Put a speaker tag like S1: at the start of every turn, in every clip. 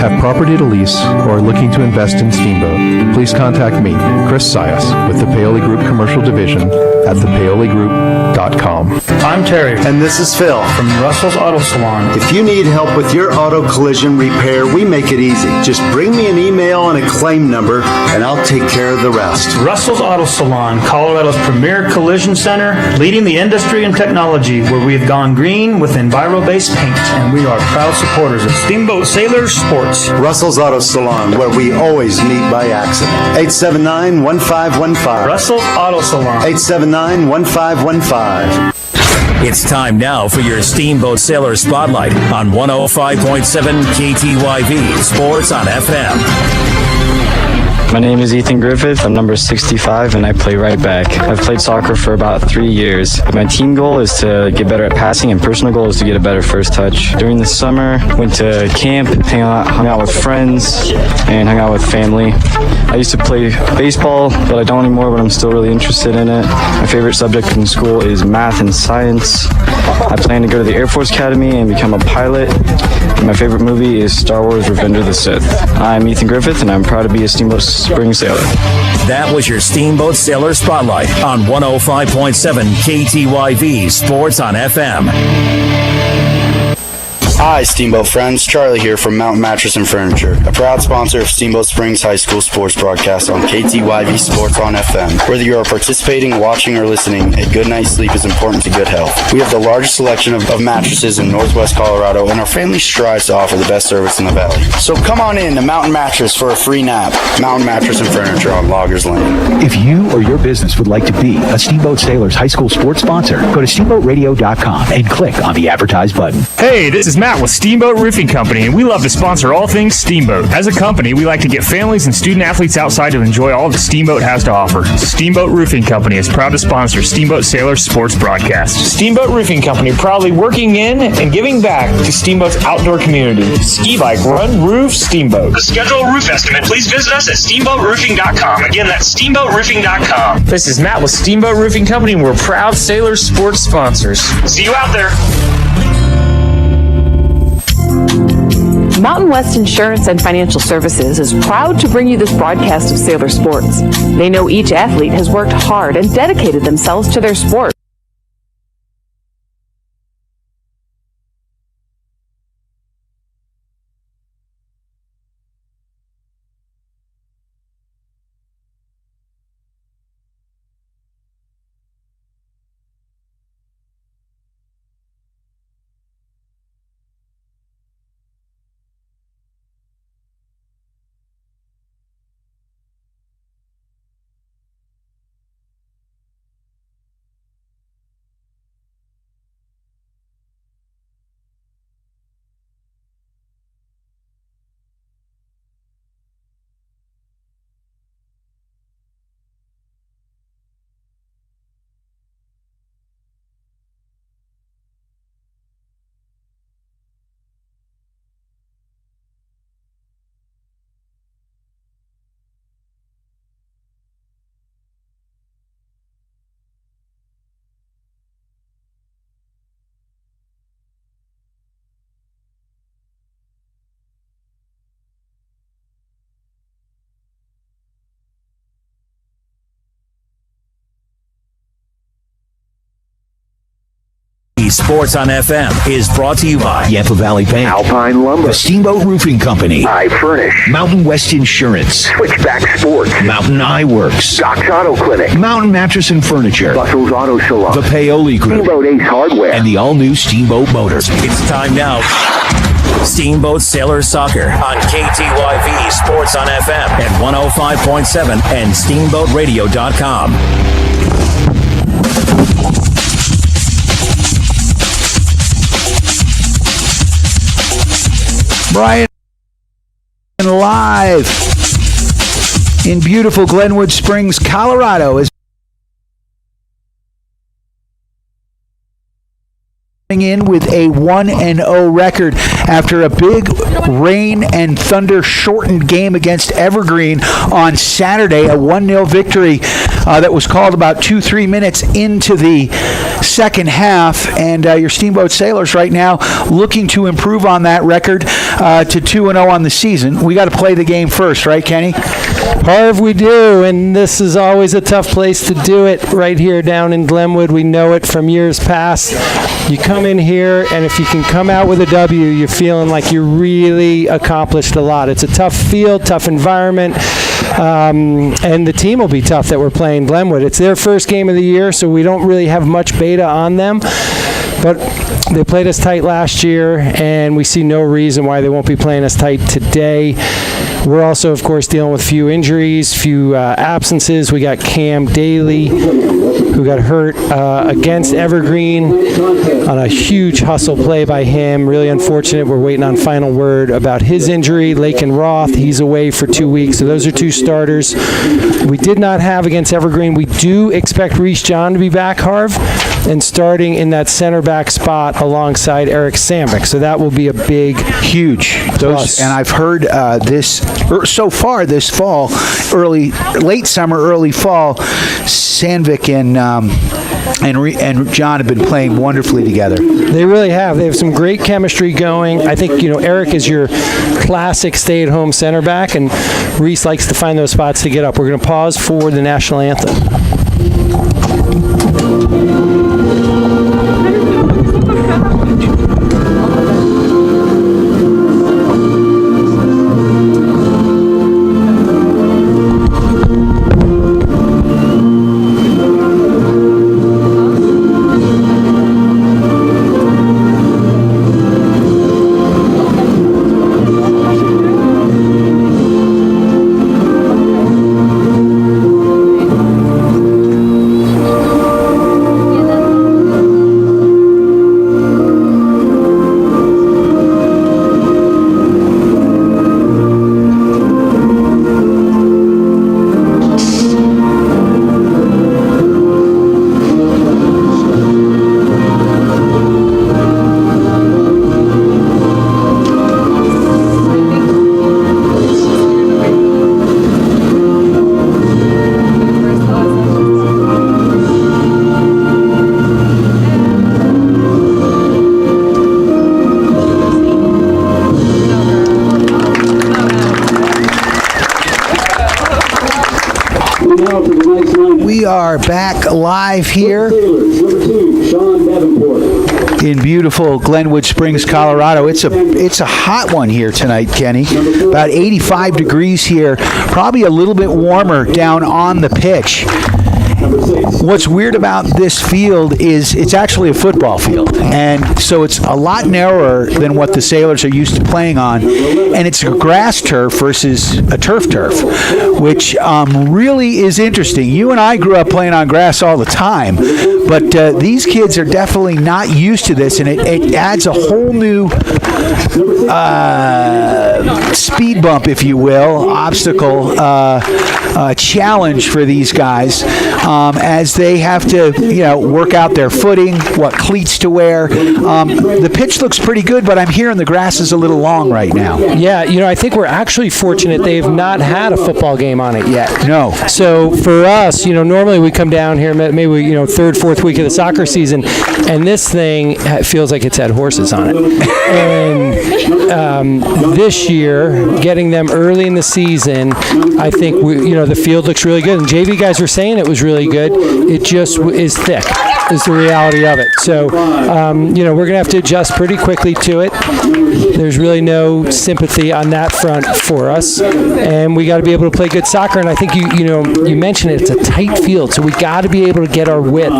S1: Have property to lease or are looking to invest in Steamboat? Please contact me, Chris Sias, with the Paoli Group Commercial Division at thepaoligroup.com.
S2: I'm Terry, and this is Phil from Russell's Auto Salon.
S3: If you need help with your auto collision repair, we make it easy. Just bring me an email and a claim number, and I'll take care of the rest.
S2: Russell's Auto Salon, Colorado's premier collision center, leading the industry in technology, where we have gone green with Enviro-based paint, and we are proud supporters of Steamboat Sailor Sports.
S3: Russell's Auto Salon, where we always meet by accident. 879-1515.
S2: Russell's Auto Salon.
S3: 879-1515.
S4: It's time now for your Steamboat Sailor Spotlight on 105.7 KTYV Sports on FM.
S5: My name is Ethan Griffith. I'm number 65, and I play right back. I've played soccer for about 3 years. My team goal is to get better at passing, and personal goal is to get a better first touch. During the summer, went to camp, hung out with friends, and hung out with family. I used to play baseball, but I don't anymore, but I'm still really interested in it. My favorite subject in school is math and science. I plan to go to the Air Force Academy and become a pilot. And my favorite movie is Star Wars Revenge of the Sith. I'm Ethan Griffith, and I'm proud to be a Steamboat Spring Sailor.
S4: That was your Steamboat Sailor Spotlight on 105.7 KTYV Sports on FM.
S6: Hi, Steamboat friends. Charlie here from Mountain Mattress and Furniture, a proud sponsor of Steamboat Springs High School sports broadcast on KTYV Sports on FM. Whether you are participating, watching, or listening, a good night's sleep is important to good health. We have the largest selection of mattresses in Northwest Colorado, and our family strives to offer the best service in the valley. So come on in to Mountain Mattress for a free nap. Mountain Mattress and Furniture on Loggers Lane.
S7: If you or your business would like to be a Steamboat Sailors High School sports sponsor, go to steamboatradio.com and click on the Advertise button.
S8: Hey, this is Matt with Steamboat Roofing Company, and we love to sponsor all things Steamboat. As a company, we like to get families and student athletes outside to enjoy all that Steamboat has to offer. Steamboat Roofing Company is proud to sponsor Steamboat Sailor Sports Broadcast. Steamboat Roofing Company, proudly working in and giving back to Steamboat's outdoor community. Ski, bike, run, roof, Steamboat. To schedule a roof estimate, please visit us at steamboatroofing.com. Again, that's steamboatroofing.com. This is Matt with Steamboat Roofing Company, and we're proud Sailor Sports sponsors. See you out there.
S9: Mountain West Insurance and Financial Services is proud to bring you this broadcast of Sailor Sports. They know each athlete has worked hard and dedicated themselves to their sport.
S4: Sports on FM is brought to you by
S7: Yampa Valley Bank,
S10: Alpine Lumber,
S7: the Steamboat Roofing Company,
S10: I Furnish,
S7: Mountain West Insurance,
S10: Switchback Sports,
S7: Mountain Eye Works,
S10: Doc's Auto Clinic,
S7: Mountain Mattress and Furniture,
S10: Russell's Auto Salon,
S7: the Paoli Group,
S10: Steamboat Ace Hardware,
S7: and the all-new Steamboat Motors.
S4: It's time now. Steamboat Sailor Soccer on KTYV Sports on FM at 105.7 and steamboatradio.com.
S11: Brian live in beautiful Glenwood Springs, Colorado, is in with a 1-0 record after a big rain and thunder shortened game against Evergreen on Saturday, a 1-0 victory that was called about 2-3 minutes into the second half, and your Steamboat Sailors right now looking to improve on that record to 2-0 on the season. We got to play the game first, right, Kenny?
S12: Harv, we do, and this is always a tough place to do it right here down in Glenwood. We know it from years past. You come in here, and if you can come out with a W, you're feeling like you really accomplished a lot. It's a tough field, tough environment, and the team will be tough that we're playing Glenwood. It's their first game of the year, so we don't really have much beta on them. But they played us tight last year, and we see no reason why they won't be playing us tight today. We're also, of course, dealing with few injuries, few absences. We got Cam Daly, who got hurt against Evergreen on a huge hustle play by him. Really unfortunate. We're waiting on final word about his injury. Lakin Roth, he's away for 2 weeks. So those are two starters we did not have against Evergreen. We do expect Reese John to be back, Harv, and starting in that center back spot alongside Eric Sandvik. So that will be a big,
S11: huge plus. And I've heard so far this fall, late summer, early fall, Sandvik and John have been playing wonderfully together.
S12: They really have. They have some great chemistry going. I think, Eric is your classic stay-at-home center back, and Reese likes to find those spots to get up. We're going to pause for the national anthem.
S11: We are back live here in beautiful Glenwood Springs, Colorado. It's a hot one here tonight, Kenny. About 85 degrees here, probably a little bit warmer down on the pitch. What's weird about this field is it's actually a football field, and so it's a lot narrower than what the Sailors are used to playing on, and it's a grass turf versus a turf, which really is interesting. You and I grew up playing on grass all the time, but these kids are definitely not used to this, and it adds a whole new speed bump, if you will, obstacle, challenge for these guys as they have to, work out their footing, what cleats to wear. The pitch looks pretty good, but I'm hearing the grass is a little long right now.
S12: Yeah, I think we're actually fortunate they have not had a football game on it yet.
S11: No.
S12: So for us, normally we come down here maybe, third, fourth week of the soccer season, and this thing feels like it's had horses on it. And this year, getting them early in the season, I think the field looks really good. And JV guys were saying it was really good. It just is thick, is the reality of it. So, we're going to have to adjust pretty quickly to it. There's really no sympathy on that front for us, and we got to be able to play good soccer. And I think you mentioned it, it's a tight field, so we got to be able to get our width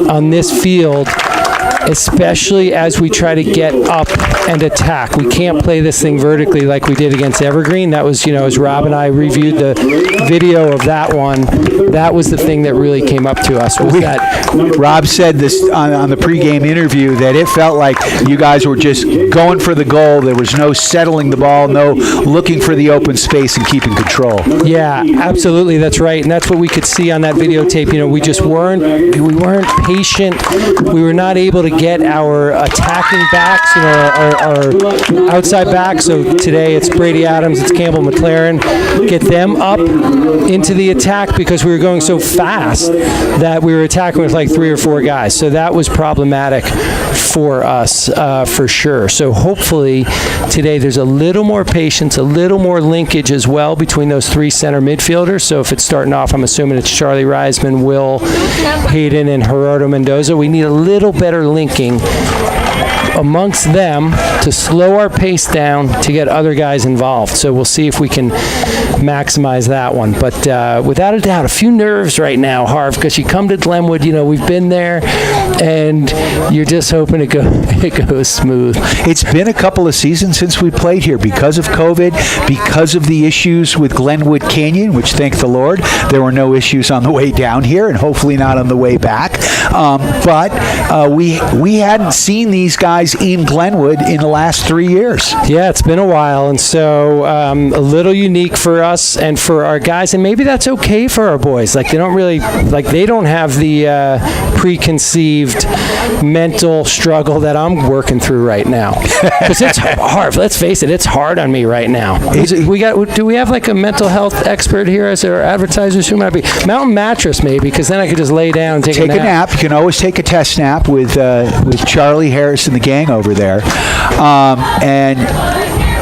S12: on this field, especially as we try to get up and attack. We can't play this thing vertically like we did against Evergreen. That was, as Rob and I reviewed the video of that one, that was the thing that really came up to us.
S11: Rob said this on the pregame interview, that it felt like you guys were just going for the goal. There was no settling the ball, no looking for the open space and keeping control.
S12: Yeah, absolutely. That's right. And that's what we could see on that videotape. We just weren't patient. We were not able able to get our attacking backs, our outside backs. So today it's Brady Adams, it's Campbell McLaren. Get them up into the attack because we were going so fast that we were attacking with like 3 or 4 guys. So that was problematic for us for sure. So hopefully today there's a little more patience, a little more linkage as well between those 3 center midfielders. So if it's starting off, I'm assuming it's Charlie Reisman, Will Hayden, and Gerardo Mendoza. We need a little better linking amongst them to slow our pace down to get other guys involved. So we'll see if we can maximize that one. But without a doubt, a few nerves right now, Harv, because you come to Glenwood, we've been there, and you're just hoping it goes smooth.
S11: It's been a couple of seasons since we played here because of COVID, because of the issues with Glenwood Canyon, which, thank the Lord, there were no issues on the way down here, and hopefully not on the way back. But we hadn't seen these guys in Glenwood in the last 3 years.
S12: Yeah, it's been a while, and so a little unique for us and for our guys, and maybe that's okay for our boys. Like they don't have the preconceived mental struggle that I'm working through right now. Because it's hard. Let's face it, it's hard on me right now. Do we have like a mental health expert here as our advertisers? Who might be? Mountain Mattress maybe, because then I could just lay down and take a nap.
S11: You can always take a test nap with Charlie Harris and the gang over there. And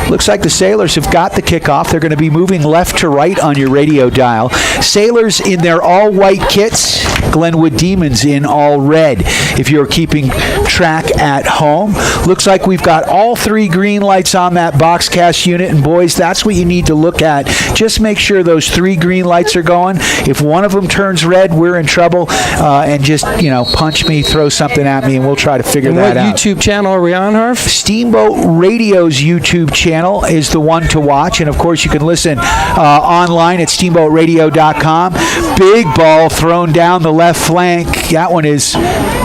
S11: looks like the Sailors have got the kickoff. They're going to be moving left to right on your radio dial. Sailors in their all-white kits, Glenwood Demons in all red. If you're keeping track at home, looks like we've got all 3 green lights on that boxcast unit. And boys, that's what you need to look at. Just make sure those 3 green lights are going. If one of them turns red, we're in trouble. And just, punch me, throw something at me, and we'll try to figure that out.
S12: What YouTube channel are we on, Harv?
S11: Steamboat Radio's YouTube channel is the one to watch, and of course you can listen online at steamboatradio.com. Big ball thrown down the left flank. That one is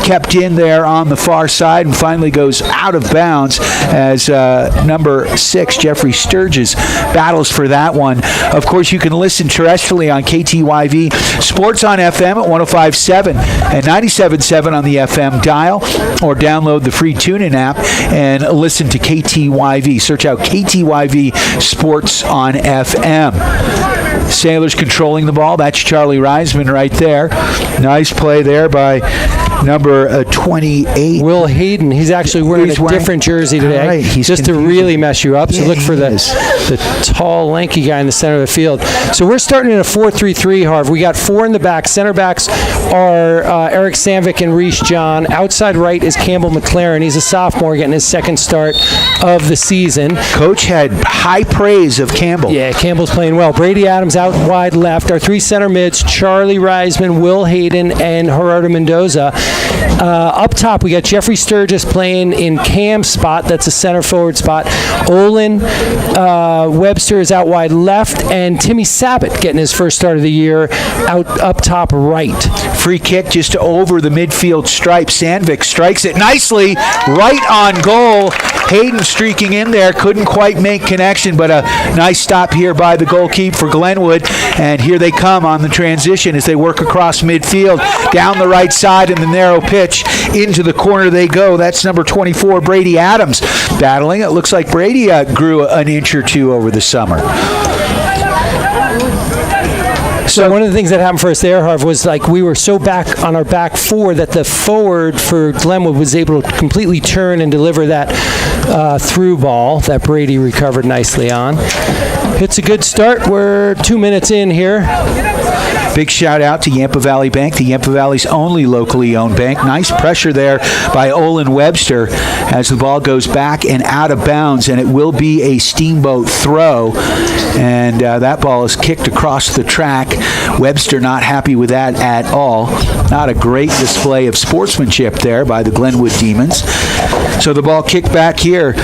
S11: kept in there on the far side and finally goes out of bounds as number 6, Jeffrey Sturgis, battles for that one. Of course, you can listen terrestrially on KTYV Sports on FM at 105.7 and 97.7 on the FM dial, or download the free TuneIn app and listen to KTYV. Search out KTYV Sports on FM. Sailors controlling the ball. That's Charlie Reisman right there. Nice play there by number 28.
S12: Will Hayden. He's actually wearing a different jersey today.
S11: Right,
S12: just to really mess you up. So look for the tall, lanky guy in the center of the field. So we're starting in a 4-3-3, Harv. We got 4 in the back. Center backs are Eric Sandvik and Reese John. Outside right is Campbell McLaren. He's a sophomore getting his second start of the season.
S11: Coach had high praise of Campbell.
S12: Yeah, Campbell's playing well. Brady Adams out wide left. Our 3 center mids, Charlie Reisman, Will Hayden, and Gerardo Mendoza. Up top, we got Jeffrey Sturgis playing in Cam's spot. That's a center forward spot. Olin Webster is out wide left, and Timmy Sabat getting his first start of the year out up top right.
S11: Free kick just over the midfield stripe. Sandvik strikes it nicely, right on goal. Hayden streaking in there, couldn't quite make connection, but a nice stop here by the goalkeeper for Glenwood. And here they come on the transition as they work across midfield, down the right side in the narrow pitch. Into the corner they go. That's number 24, Brady Adams, battling. It looks like Brady grew an inch or 2 over the summer.
S12: So one of the things that happened for us there, Harv, was like we were so back on our back 4 that the forward for Glenwood was able to completely turn and deliver that through ball that Brady recovered nicely on. It's a good start. We're 2 minutes in here.
S11: Big shout out to Yampa Valley Bank, the Yampa Valley's only locally owned bank. Nice pressure there by Olin Webster as the ball goes back and out of bounds, and it will be a Steamboat throw. And that ball is kicked across the track. Webster not happy with that at all. Not a great display of sportsmanship there by the Glenwood Demons. So the ball kicked back here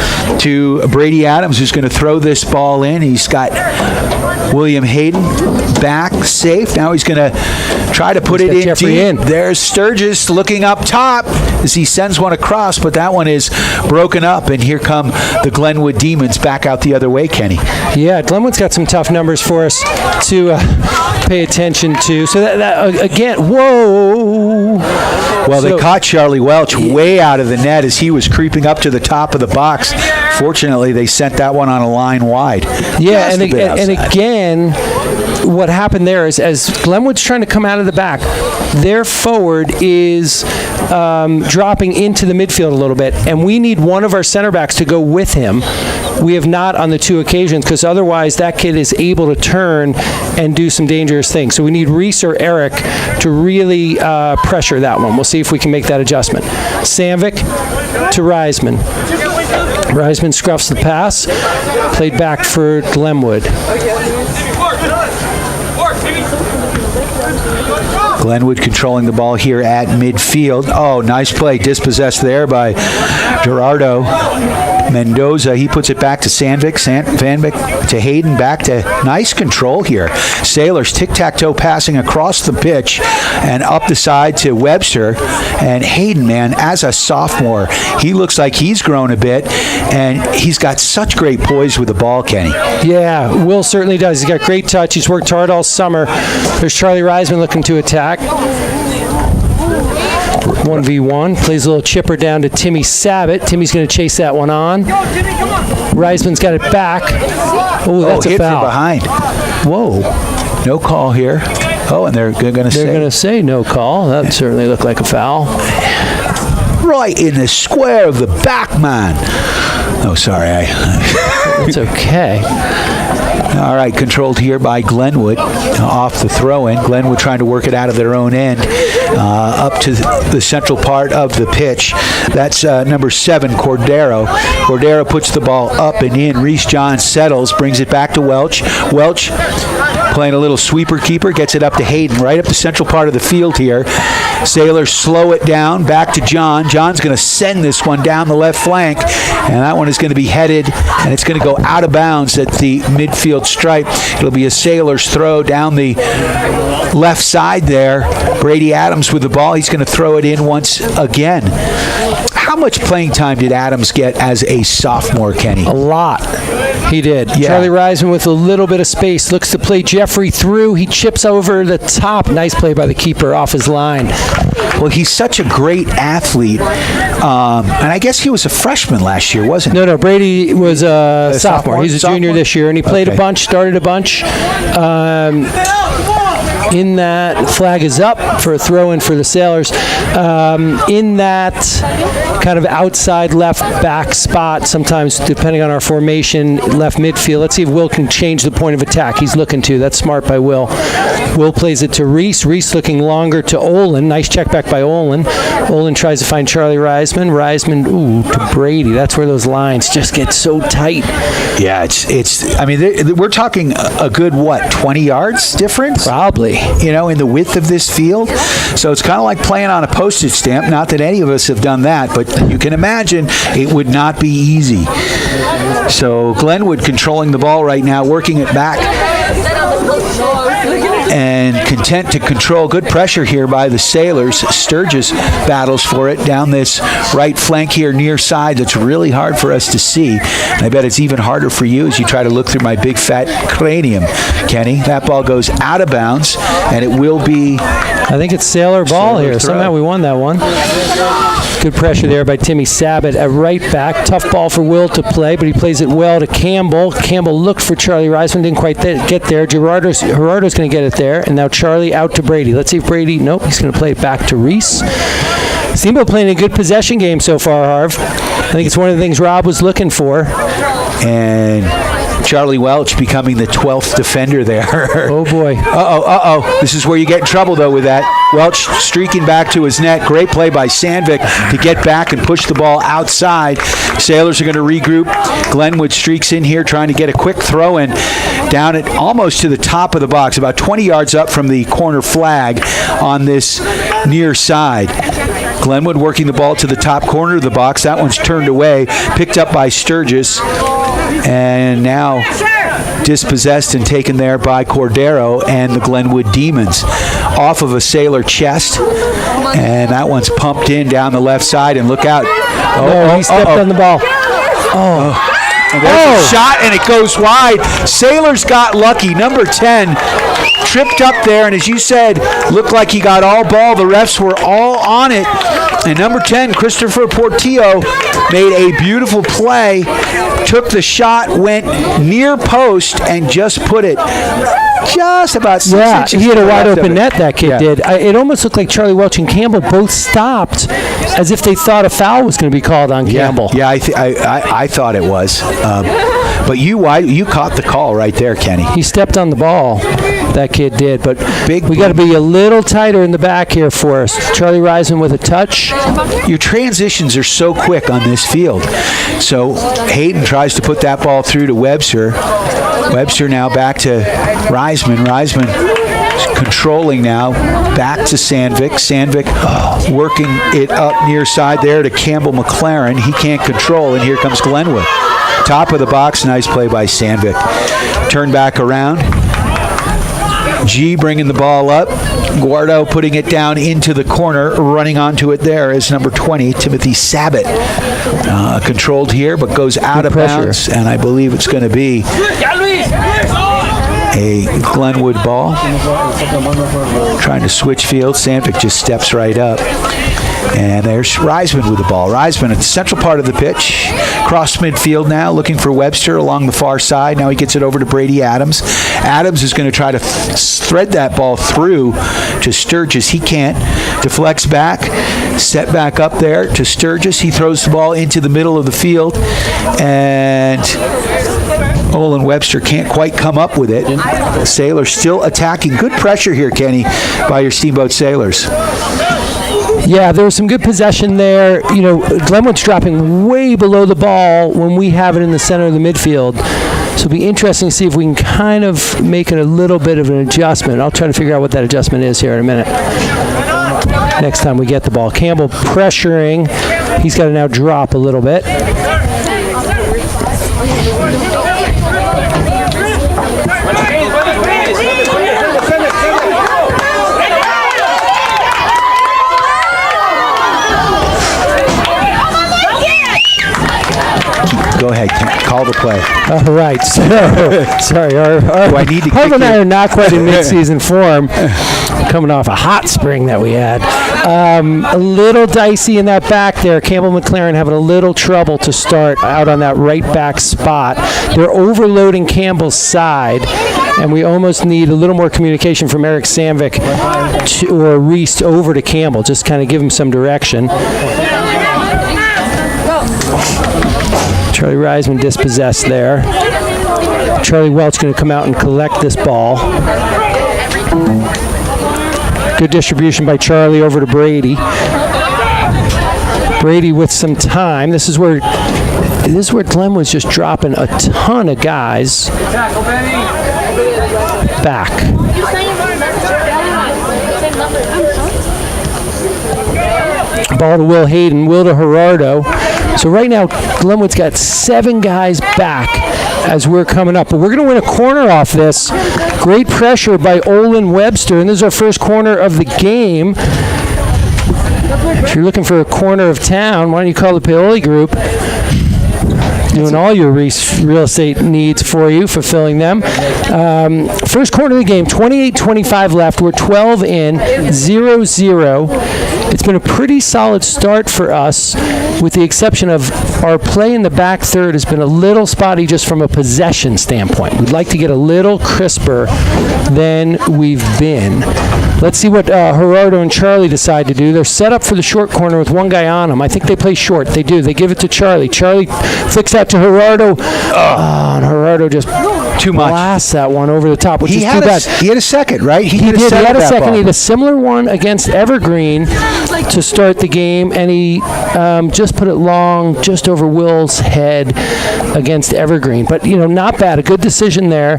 S11: to Brady Adams, who's going to throw this ball in. He's got William Hayden back safe. Now he's going to try to put it in deep. There's Sturgis looking up top. as he sends one across, but that one is broken up, and here come the Glenwood Demons back out the other way, Kenny.
S12: Yeah, Glenwood's got some tough numbers for us to pay attention to. So that again, whoa.
S11: Well, they caught Charlie Welch way out of the net as he was creeping up to the top of the box. Fortunately, they sent that one on a line wide.
S12: Yeah, and again, what happened there is as Glenwood's trying to come out of the back, their forward is dropping into the midfield a little bit, and we need one of our center backs to go with him. We have not on the two occasions, because otherwise that kid is able to turn and do some dangerous things. So we need Reese or Eric to really pressure that one. We'll see if we can make that adjustment. Sandvik to Reisman. Reisman scruffs the pass, played back for Glenwood.
S11: Glenwood controlling the ball here at midfield. Oh, nice play. Dispossessed there by Gerardo Mendoza. He puts it back to Sandvik. Sandvik to Hayden. Back to nice control here. Sailors tic-tac-toe passing across the pitch and up the side to Webster. And Hayden, man, as a sophomore, he looks like he's grown a bit, and he's got such great poise with the ball, Kenny.
S12: Yeah, Will certainly does. He's got great touch. He's worked hard all summer. There's Charlie Reisman looking to attack. 1v1. Plays a little chipper down to Timmy Sabat. Timmy's going to chase that one on. Reisman's got it back. Oh, that's a foul.
S11: From behind.
S12: Whoa.
S11: No call here. Oh, and they're going to
S12: say no call. That certainly looked like a foul.
S11: Right in the square of the back, man. Oh, sorry.
S12: It's okay.
S11: All right, controlled here by Glenwood off the throw-in. Glenwood trying to work it out of their own end up to the central part of the pitch. That's number 7, Cordero. Cordero puts the ball up and in. Reese John settles, brings it back to Welch. Welch playing a little sweeper keeper, gets it up to Hayden, right up the central part of the field here. Sailors slow it down, back to John. John's going to send this one down the left flank, and that one is going to be headed, and it's going to go out of bounds at the midfield stripe. It'll be a Sailors throw down the left side there. Brady Adams with the ball. He's going to throw it in once again. How much playing time did Adams get as a sophomore, Kenny?
S12: A lot. He did. Yeah. Charlie Reisman with a little bit of space. Looks to play Jeffrey through. He chips over the top. Nice play by the keeper off his line.
S11: Well, he's such a great athlete. And I guess he was a freshman last year, wasn't he?
S12: No, Brady was a sophomore. He's a junior this year, and he played a bunch, started a bunch. In that, flag is up for a throw-in for the Sailors. In that kind of outside left back spot, sometimes depending on our formation, left midfield. Let's see if Will can change the point of attack. He's looking to. That's smart by Will. Will plays it to Reese. Reese looking longer to Olin. Nice check back by Olin. Olin tries to find Charlie Reisman. Reisman, to Brady. That's where those lines just get so tight.
S11: Yeah, it's. I mean, we're talking a good, 20 yards difference?
S12: Probably.
S11: In the width of this field. So it's kind of like playing on a postage stamp. Not that any of us have done that, but you can imagine it would not be easy. So Glenwood controlling the ball right now, working it back, and content to control. Good pressure here by the Sailors. Sturgis battles for it down this right flank here near side. That's really hard for us to see. And I bet it's even harder for you as you try to look through my big fat cranium, Kenny. That ball goes out of bounds, and it will be...
S12: I think it's Sailor ball here. Somehow we won that one. Good pressure there by Timmy Sabat at right back. Tough ball for Will to play, but he plays it well to Campbell. Campbell looked for Charlie Reisman, didn't quite get there. Gerardo's going to get it there, and now Charlie out to Brady. Let's see if Brady... Nope, he's going to play it back to Reese. Steamboat playing a good possession game so far, Harv. I think it's one of the things Rob was looking for.
S11: And Charlie Welch becoming the 12th defender there.
S12: Oh, boy.
S11: Uh-oh. This is where you get in trouble, though, with that. Welch streaking back to his net. Great play by Sandvik to get back and push the ball outside. Sailors are going to regroup. Glenwood streaks in here trying to get a quick throw in down at almost to the top of the box, about 20 yards up from the corner flag on this near side. Glenwood working the ball to the top corner of the box. That one's turned away, picked up by Sturgis, and now dispossessed and taken there by Cordero and the Glenwood Demons. off of a Sailor chest. And that one's pumped in down the left side, and look out.
S12: He stepped on the ball.
S11: And there's a shot, and it goes wide. Sailors got lucky. Number 10 tripped up there, and as you said, looked like he got all ball. The refs were all on it. And number 10, Christopher Portillo, made a beautiful play, took the shot, went near post, and just put it just about 6 inches.
S12: He had a wide
S11: left of
S12: open
S11: it.
S12: net, that kid did. It almost looked like Charlie Welch and Campbell both stopped as if they thought a foul was going to be called on Campbell.
S11: Yeah, I thought it was. But you caught the call right there, Kenny.
S12: He stepped on the ball. That kid did. But we got to be a little tighter in the back here for us. Charlie Reisman with a touch.
S11: Your transitions are so quick on this field. So Hayden tries to put that ball through to Webster. Webster now back to Reisman. Reisman controlling now, back to Sandvik. Sandvik working it up near side there to Campbell McLaren. He can't control, and here comes Glenwood. Top of the box, nice play by Sandvik. Turn back around. G bringing the ball up. Guardo putting it down into the corner. Running onto it there is number 20, Timothy Sabat. Controlled here, but goes out of bounds, and I believe it's going to be a Glenwood ball. Trying to switch field. Sandvik just steps right up. And there's Reisman with the ball. Reisman at the central part of the pitch. Cross midfield now, looking for Webster along the far side. Now he gets it over to Brady Adams. Adams is going to try to thread that ball through to Sturgis. He can't. Deflects back. Set back up there to Sturgis. He throws the ball into the middle of the field. And Olin Webster can't quite come up with it. The Sailors still attacking. Good pressure here, Kenny, by your Steamboat Sailors.
S12: Yeah, there was some good possession there. You know, Glenwood's dropping way below the ball when we have it in the center of the midfield. So it'll be interesting to see if we can kind of make it a little bit of an adjustment. I'll try to figure out what that adjustment is here in a minute. Next time we get the ball. Campbell pressuring. He's got to now drop a little bit.
S11: Go ahead, call the play.
S12: All right. So, sorry, our Harv and I are not quite in mid-season form, coming off a hot spring that we had. A little dicey in that back there. Campbell McLaren having a little trouble to start out on that right back spot. They're overloading Campbell's side, and we almost need a little more communication from Eric Sandvik or Reese over to Campbell. Just kind of give him some direction. Charlie Reisman dispossessed there. Charlie Welch going to come out and collect this ball. Good distribution by Charlie over to Brady. Brady with some time. This is where Glenwood's just dropping a ton of guys back. Ball to Will Hayden, Will to Gerardo. So right now, Glenwood's got 7 guys back as we're coming up. But we're going to win a corner off this. Great pressure by Olin Webster, and this is our first corner of the game. If you're looking for a corner of town, why don't you call the Paoli Group? Doing all your real estate needs for you, fulfilling them. First corner of the game, 28-25 left. We're 12 in, 0-0. It's been a pretty solid start for us, with the exception of our play in the back third has been a little spotty just from a possession standpoint. We'd like to get a little crisper than we've been. Let's see what Gerardo and Charlie decide to do. They're set up for the short corner with one guy on them. I think they play short. They do. They give it to Charlie. Charlie flicks out to Gerardo. And Gerardo just blasts that one over the top, which is too bad.
S11: He had a second, right?
S12: He did. He had a second. He had a similar one against Evergreen to start the game, and he just put it long, just over Will's head against Evergreen. But, you know, not bad. A good decision there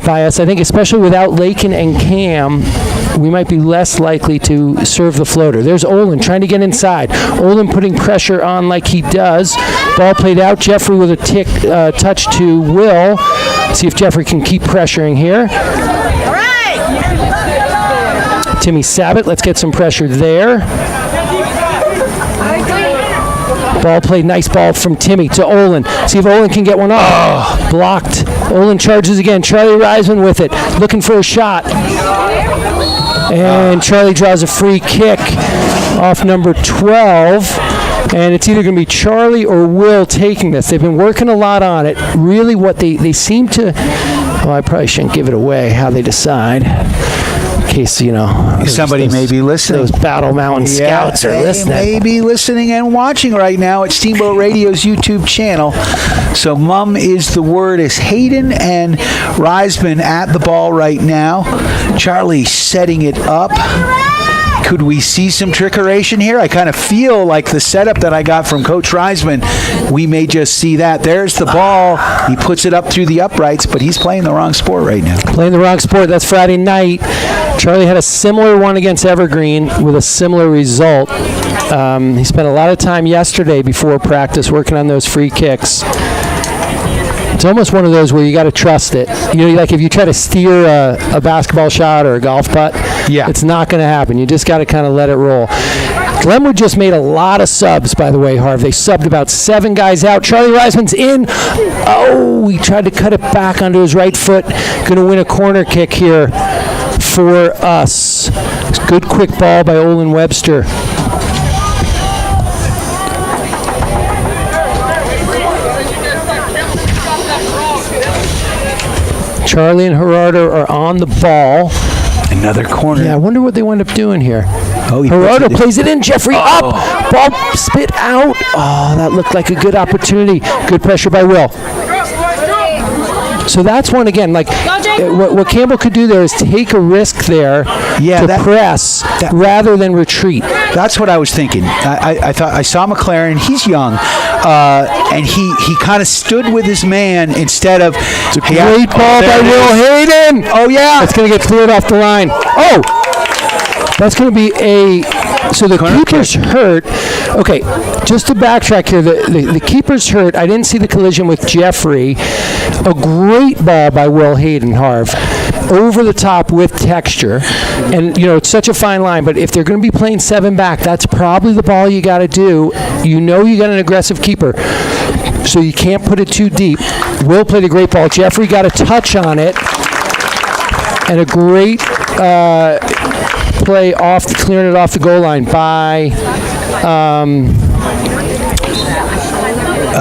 S12: by us. I think especially without Lakin and Cam, we might be less likely to serve the floater. There's Olin trying to get inside. Olin putting pressure on like he does. Ball played out. Jeffrey with a touch to Will. See if Jeffrey can keep pressuring here. Timmy Sabat. Let's get some pressure there. Ball played. Nice ball from Timmy to Olin. See if Olin can get one off. Blocked. Olin charges again. Charlie Reisman with it. Looking for a shot. And Charlie draws a free kick off number 12. And it's either going to be Charlie or Will taking this. They've been working a lot on it. Really what they seem to... Well, I probably shouldn't give it away how they decide. In case,
S11: somebody may be listening.
S12: Those Battle Mountain Scouts are listening.
S11: They may be listening and watching right now at Steamboat Radio's YouTube channel. So mum is the word is Hayden and Reisman at the ball right now. Charlie setting it up. Could we see some trickeration here? I kind of feel like the setup that I got from Coach Reisman, we may just see that. There's the ball. He puts it up through the uprights, but he's playing the wrong sport right now.
S12: Playing the wrong sport. That's Friday night. Charlie had a similar one against Evergreen with a similar result. He spent a lot of time yesterday before practice working on those free kicks. It's almost one of those where you got to trust it. Like if you try to steer a basketball shot or a golf putt, it's not going to happen. You just got to kind of let it roll. Glenwood just made a lot of subs, by the way, Harv. They subbed about 7 guys out. Charlie Reisman's in. Oh, he tried to cut it back onto his right foot. Going to win a corner kick here for us. Good quick ball by Olin Webster. Charlie and Gerardo are on the ball.
S11: Another corner.
S12: Yeah, I wonder what they wind up doing here.
S11: Oh,
S12: Gerardo plays it in. Jeffrey up. Ball spit out. Oh, that looked like a good opportunity. Good pressure by Will. So that's one again. Like what Campbell could do there is take a risk there to press rather than retreat.
S11: That's what I was thinking. I thought I saw McLaren. He's young, and he kind of stood with his man instead of.
S12: It's a great ball by Will Hayden.
S11: Oh yeah,
S12: it's going to get cleared off the line. Oh, that's going to be a. So the keeper's hurt. Okay, just to backtrack here, the keeper's hurt. I didn't see the collision with Jeffrey. A great ball by Will Hayden, Harv. Over the top with texture. And, it's such a fine line, but if they're going to be playing 7 back, that's probably the ball you got to do. You got an aggressive keeper, so you can't put it too deep. Will played a great ball. Jeffrey got a touch on it. And a great play clearing it off the goal line by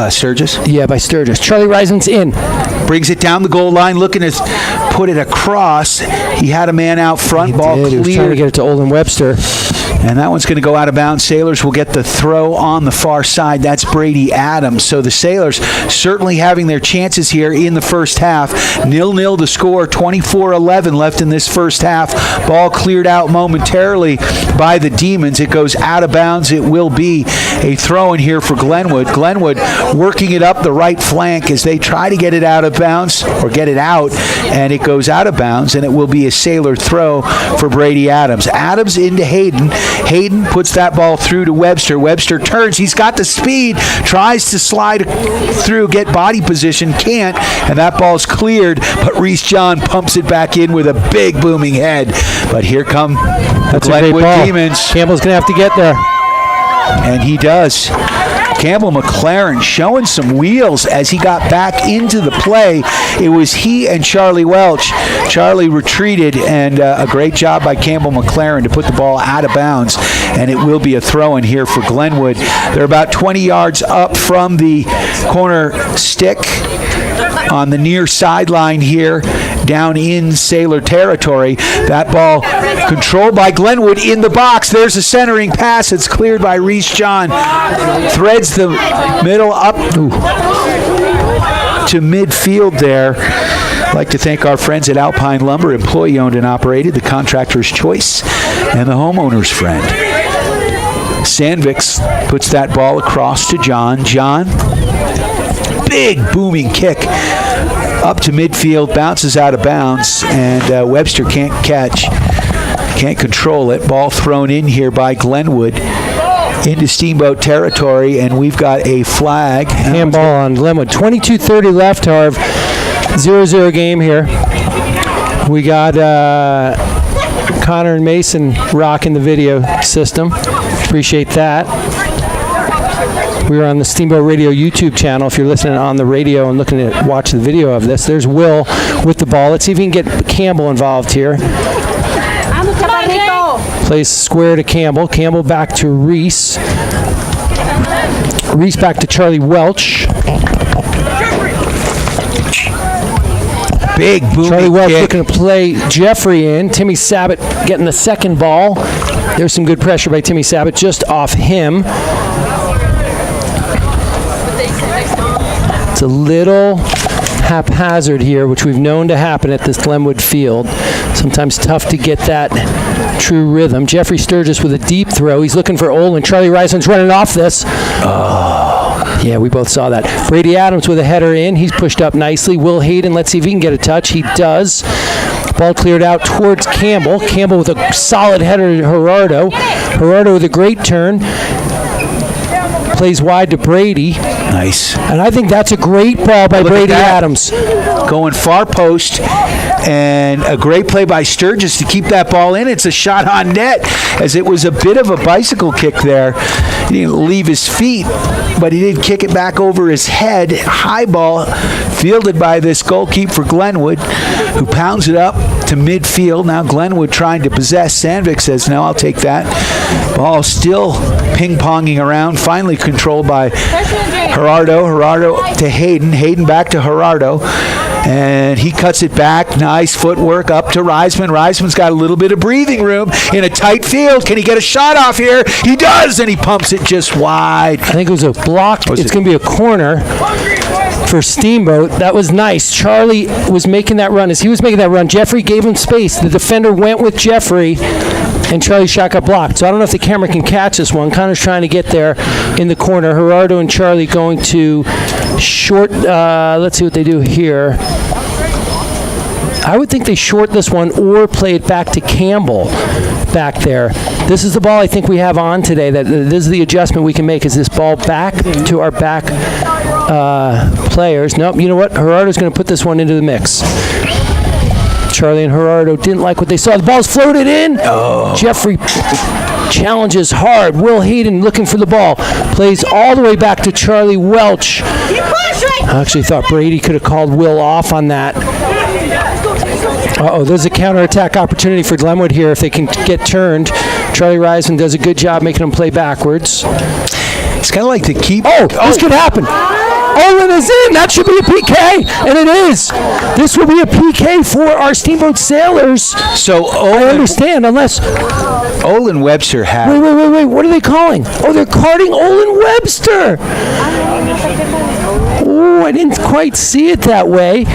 S11: Sturgis?
S12: Yeah, by Sturgis. Charlie Reisman's in.
S11: Brings it down the goal line, looking to put it across. He had a man out front. Ball clear.
S12: He was trying to get it to Olin Webster.
S11: And that one's going to go out of bounds. Sailors will get the throw on the far side. That's Brady Adams. So the Sailors certainly having their chances here in the first half. 0-0 to score. 24-11 left in this first half. Ball cleared out momentarily by the Demons. It goes out of bounds. It will be a throw in here for Glenwood. Glenwood working it up the right flank as they try to get it out of bounds or get it out, and it goes out of bounds, and it will be a Sailor throw for Brady Adams. Adams into Hayden. Hayden puts that ball through to Webster. Webster turns. He's got the speed. Tries to slide through, get body position. Can't. And that ball's cleared. But Reese John pumps it back in with a big booming head. But here come the Glenwood Demons.
S12: Campbell's going to have to get there.
S11: And he does. Campbell McLaren showing some wheels as he got back into the play. It was he and Charlie Welch. Charlie retreated, and a great job by Campbell McLaren to put the ball out of bounds, and it will be a throw-in here for Glenwood. They're about 20 yards up from the corner stick on the near sideline here, down in Sailor territory. That ball controlled by Glenwood in the box. There's a centering pass. It's cleared by Reese John. Threads the middle up to midfield there. I'd like to thank our friends at Alpine Lumber, employee-owned and operated, the contractor's choice, and the homeowner's friend. Sandvix puts that ball across to John. John, big booming kick up to midfield, bounces out of bounds, and Webster can't catch, can't control it. Ball thrown in here by Glenwood into Steamboat territory, and we've got a flag.
S12: Handball on Glenwood. 22:30 left, Harv. 0-0 game here. We got Connor and Mason rocking the video system. Appreciate that. We're on the Steamboat Radio YouTube channel. If you're listening on the radio and looking to watch the video of this, there's Will with the ball. Let's see if we can get Campbell involved here. Plays square to Campbell. Campbell back to Reese. Reese back to Charlie Welch.
S11: Big booming
S12: Charlie Welch
S11: kick.
S12: looking to play Jeffrey in. Timmy Sabat getting the second ball. There's some good pressure by Timmy Sabat just off him. It's a little haphazard here, which we've known to happen at this Glenwood field. Sometimes tough to get that true rhythm. Jeffrey Sturgis with a deep throw. He's looking for Olin. Charlie Reisman's running off this. Yeah, we both saw that. Brady Adams with a header in. He's pushed up nicely. Will Hayden, let's see if he can get a touch. He does. Ball cleared out towards Campbell. Campbell with a solid header to Gerardo. Gerardo with a great turn. Plays wide to Brady.
S11: Nice.
S12: And I think that's a great ball by Brady Adams.
S11: Going far post, and a great play by Sturgis to keep that ball in. It's a shot on net, as it was a bit of a bicycle kick there. He didn't leave his feet, but he did kick it back over his head. High ball fielded by this goalkeeper for Glenwood, who pounds it up to midfield. Now Glenwood trying to possess. Sandvik says, no, I'll take that. Ball still ping-ponging around, finally controlled by Gerardo. Gerardo to Hayden. Hayden back to Gerardo. And he cuts it back. Nice footwork up to Reisman. Reisman's got a little bit of breathing room in a tight field. Can he get a shot off here? He does, and he pumps it just wide.
S12: I think it was a block. It's going to be a corner for Steamboat. That was nice. Charlie was making that run. As he was making that run, Jeffrey gave him space. The defender went with Jeffrey, and Charlie's shot got blocked. So I don't know if the camera can catch this one. Connor's trying to get there in the corner. Gerardo and Charlie going to short. Let's see what they do here. I would think they short this one or play it back to Campbell back there. This is the ball I think we have on today. That this is the adjustment we can make. Is this ball back to our back players? Nope. You know what? Gerardo's going to put this one into the mix. Charlie and Gerardo didn't like what they saw. The ball's floated in. Oh. Jeffrey challenges hard. Will Hayden looking for the ball. Plays all the way back to Charlie Welch. I actually thought Brady could have called Will off on that. Uh-oh, there's a counterattack opportunity for Glenwood here if they can get turned. Charlie Reisman does a good job making them play backwards.
S11: It's kind of like the keep.
S12: This could happen. Olin is in. That should be a PK, and it is. This will be a PK for our Steamboat Sailors.
S11: So
S12: I understand, unless
S11: Olin Webster had.
S12: Wait. What are they calling? Oh, they're carding Olin Webster. Oh, I didn't quite see it that way.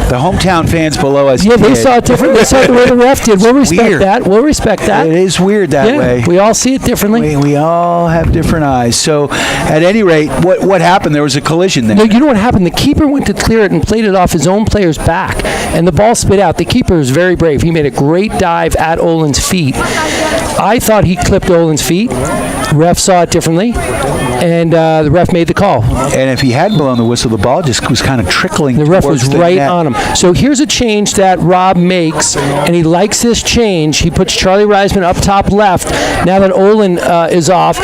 S11: The hometown fans below us.
S12: Yeah, they saw it different. They saw it the way the ref did. We'll respect that. We'll respect that.
S11: It is weird that way.
S12: We all see it differently.
S11: We all have different eyes. So, at any rate, what happened? There was a collision there.
S12: No, you know what happened? The keeper went to clear it and played it off his own player's back, and the ball spit out. The keeper was very brave. He made a great dive at Olin's feet. I thought he clipped Olin's feet. Ref saw it differently, and the ref made the call.
S11: And if he hadn't blown the whistle, the ball just was kind of trickling.
S12: The ref was right
S11: net.
S12: on him. So here's a change that Rob makes, and he likes this change. He puts Charlie Reisman up top left. Now that Olin is off.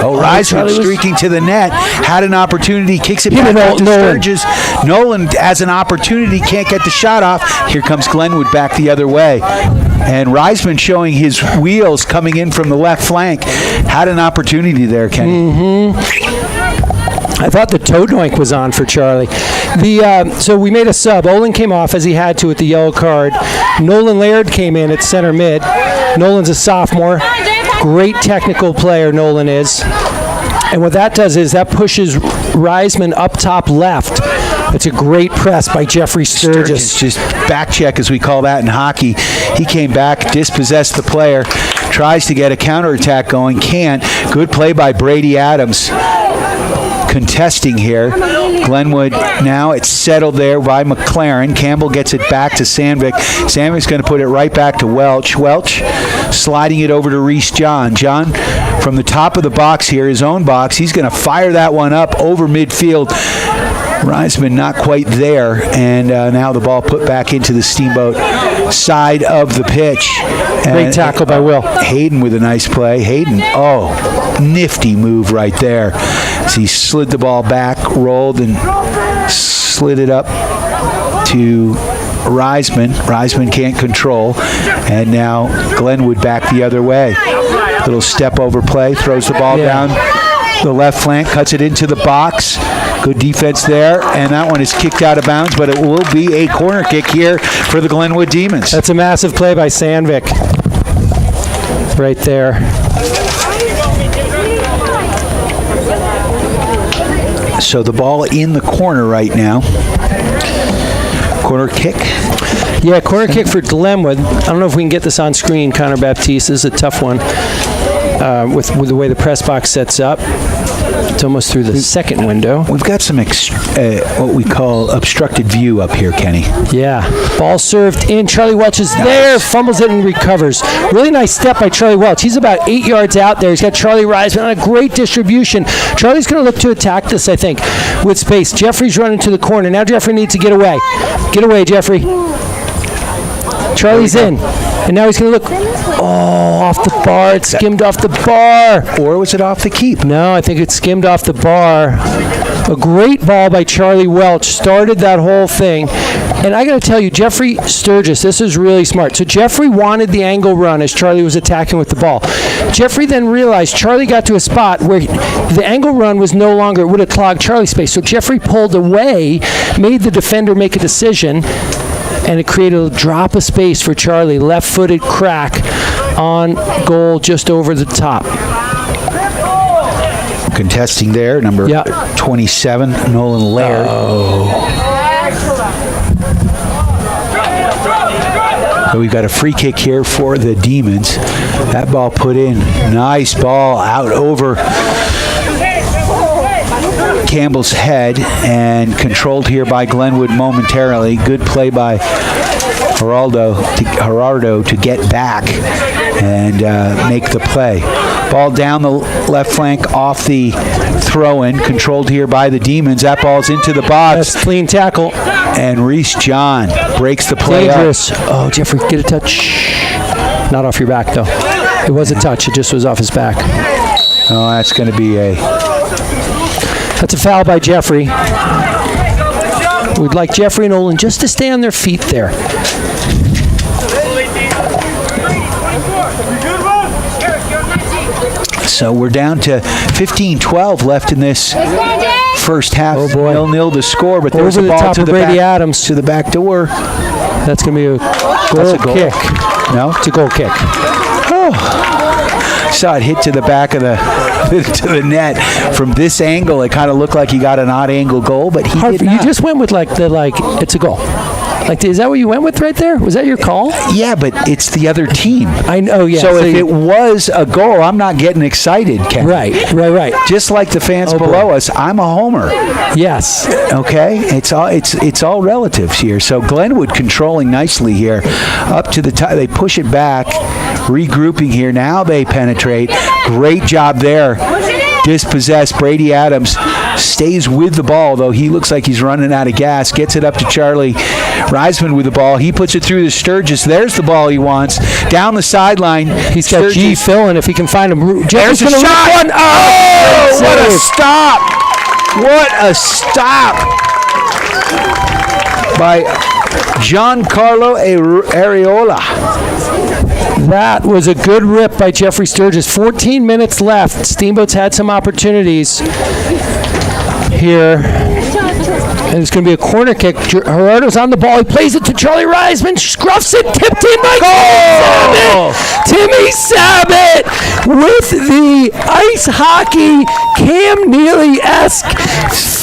S11: Reisman streaking to the net, had an opportunity, kicks it back out to Sturgis. Nolan has an opportunity, can't get the shot off. Here comes Glenwood back the other way. And Reisman showing his wheels coming in from the left flank. Had an opportunity there, Kenny.
S12: I thought the toe doink was on for Charlie. So we made a sub. Olin came off as he had to with the yellow card. Nolan Laird came in at center mid. Nolan's a sophomore. Great technical player, Nolan is. And what that does is that pushes Reisman up top left. It's a great press by Jeffrey Sturgis.
S11: Just back check, as we call that in hockey. He came back, dispossessed the player, tries to get a counterattack going, can't. Good play by Brady Adams. Contesting here. Glenwood now, it's settled there by McLaren. Campbell gets it back to Sandvik. Sandvik's going to put it right back to Welch. Welch sliding it over to Reese John. John from the top of the box here, his own box, he's going to fire that one up over midfield. Reisman not quite there, and now the ball put back into the Steamboat side of the pitch.
S12: Great tackle by Will.
S11: Hayden with a nice play. Hayden, nifty move right there. So he slid the ball back, rolled, and slid it up to Reisman. Reisman can't control, and now Glenwood back the other way. Little step over play, throws the ball down the left flank, cuts it into the box. Good defense there, and that one is kicked out of bounds, but it will be a corner kick here for the Glenwood Demons.
S12: That's a massive play by Sandvik. Right there.
S11: So the ball in the corner right now. Corner kick.
S12: Yeah, corner kick for Glenwood. I don't know if we can get this on screen. Connor Baptiste, this is a tough one with the way the press box sets up. It's almost through the second window.
S11: We've got some what we call obstructed view up here, Kenny.
S12: Yeah. Ball served in. Charlie Welch is there, fumbles it and recovers. Really nice step by Charlie Welch. He's about 8 yards out there. He's got Charlie Reisman on a great distribution. Charlie's going to look to attack this, I think, with space. Jeffrey's running to the corner. Now Jeffrey needs to get away. Get away, Jeffrey. Charlie's in. And now he's going to look. Off the bar. It skimmed off the bar.
S11: Or was it off the keep?
S12: No, I think it skimmed off the bar. A great ball by Charlie Welch. Started that whole thing. And I got to tell you, Jeffrey Sturgis, this is really smart. So Jeffrey wanted the angle run as Charlie was attacking with the ball. Jeffrey then realized Charlie got to a spot where the angle run was no longer, it would have clogged Charlie's space. So Jeffrey pulled away, made the defender make a decision, and it created a drop of space for Charlie. Left-footed crack on goal just over the top.
S11: Contesting there, number 27, Nolan Laird. So we've got a free kick here for the Demons. That ball put in. Nice ball out over Campbell's head and controlled here by Glenwood momentarily. Good play by Gerardo to get back and make the play. Ball down the left flank off the throw-in, controlled here by the Demons. That ball's into the box.
S12: That's clean tackle.
S11: And Reese John breaks the play
S12: Dangerous.
S11: up.
S12: Oh, Jeffrey, get a touch. Not off your back, though. It was a touch. It just was off his back.
S11: Oh, that's going to be
S12: That's a foul by Jeffrey. We'd like Jeffrey and Olin just to stay on their feet there.
S11: So we're down to 15-12 left in this first half.
S12: Oh boy.
S11: 0-0 the score, but there's a ball to the
S12: Brady
S11: back,
S12: Adams
S11: to the back door.
S12: That's going to be a goal kick.
S11: No?
S12: It's a goal kick.
S11: Oh. Saw it hit to the back of the net. From this angle, it kind of looked like he got an odd angle goal, but he did not.
S12: You just went with it's a goal. Is that what you went with right there? Was that your call?
S11: Yeah, but it's the other team.
S12: I know, yeah.
S11: So if it was a goal, I'm not getting excited, Ken.
S12: Right.
S11: Just like the fans below us, I'm a homer.
S12: Yes.
S11: Okay? It's all relatives here. So Glenwood controlling nicely here. Up to the top. They push it back. Regrouping here. Now they penetrate. Great job there. Dispossessed. Brady Adams stays with the ball, though he looks like he's running out of gas. Gets it up to Charlie Reisman with the ball. He puts it through to Sturgis. There's the ball he wants. Down the sideline.
S12: He's got
S11: Sturgis.
S12: G filling if he can find him.
S11: There's a shot.
S12: One.
S11: Oh, what a stop. What a stop by Giancarlo Areola.
S12: That was a good rip by Jeffrey Sturgis. 14 minutes left. Steamboat's had some opportunities here. And it's going to be a corner kick. Gerardo's on the ball. He plays it to Charlie Reisman. Scruffs it. Tipped in by Timmy Sabat with the ice hockey Cam Neely-esque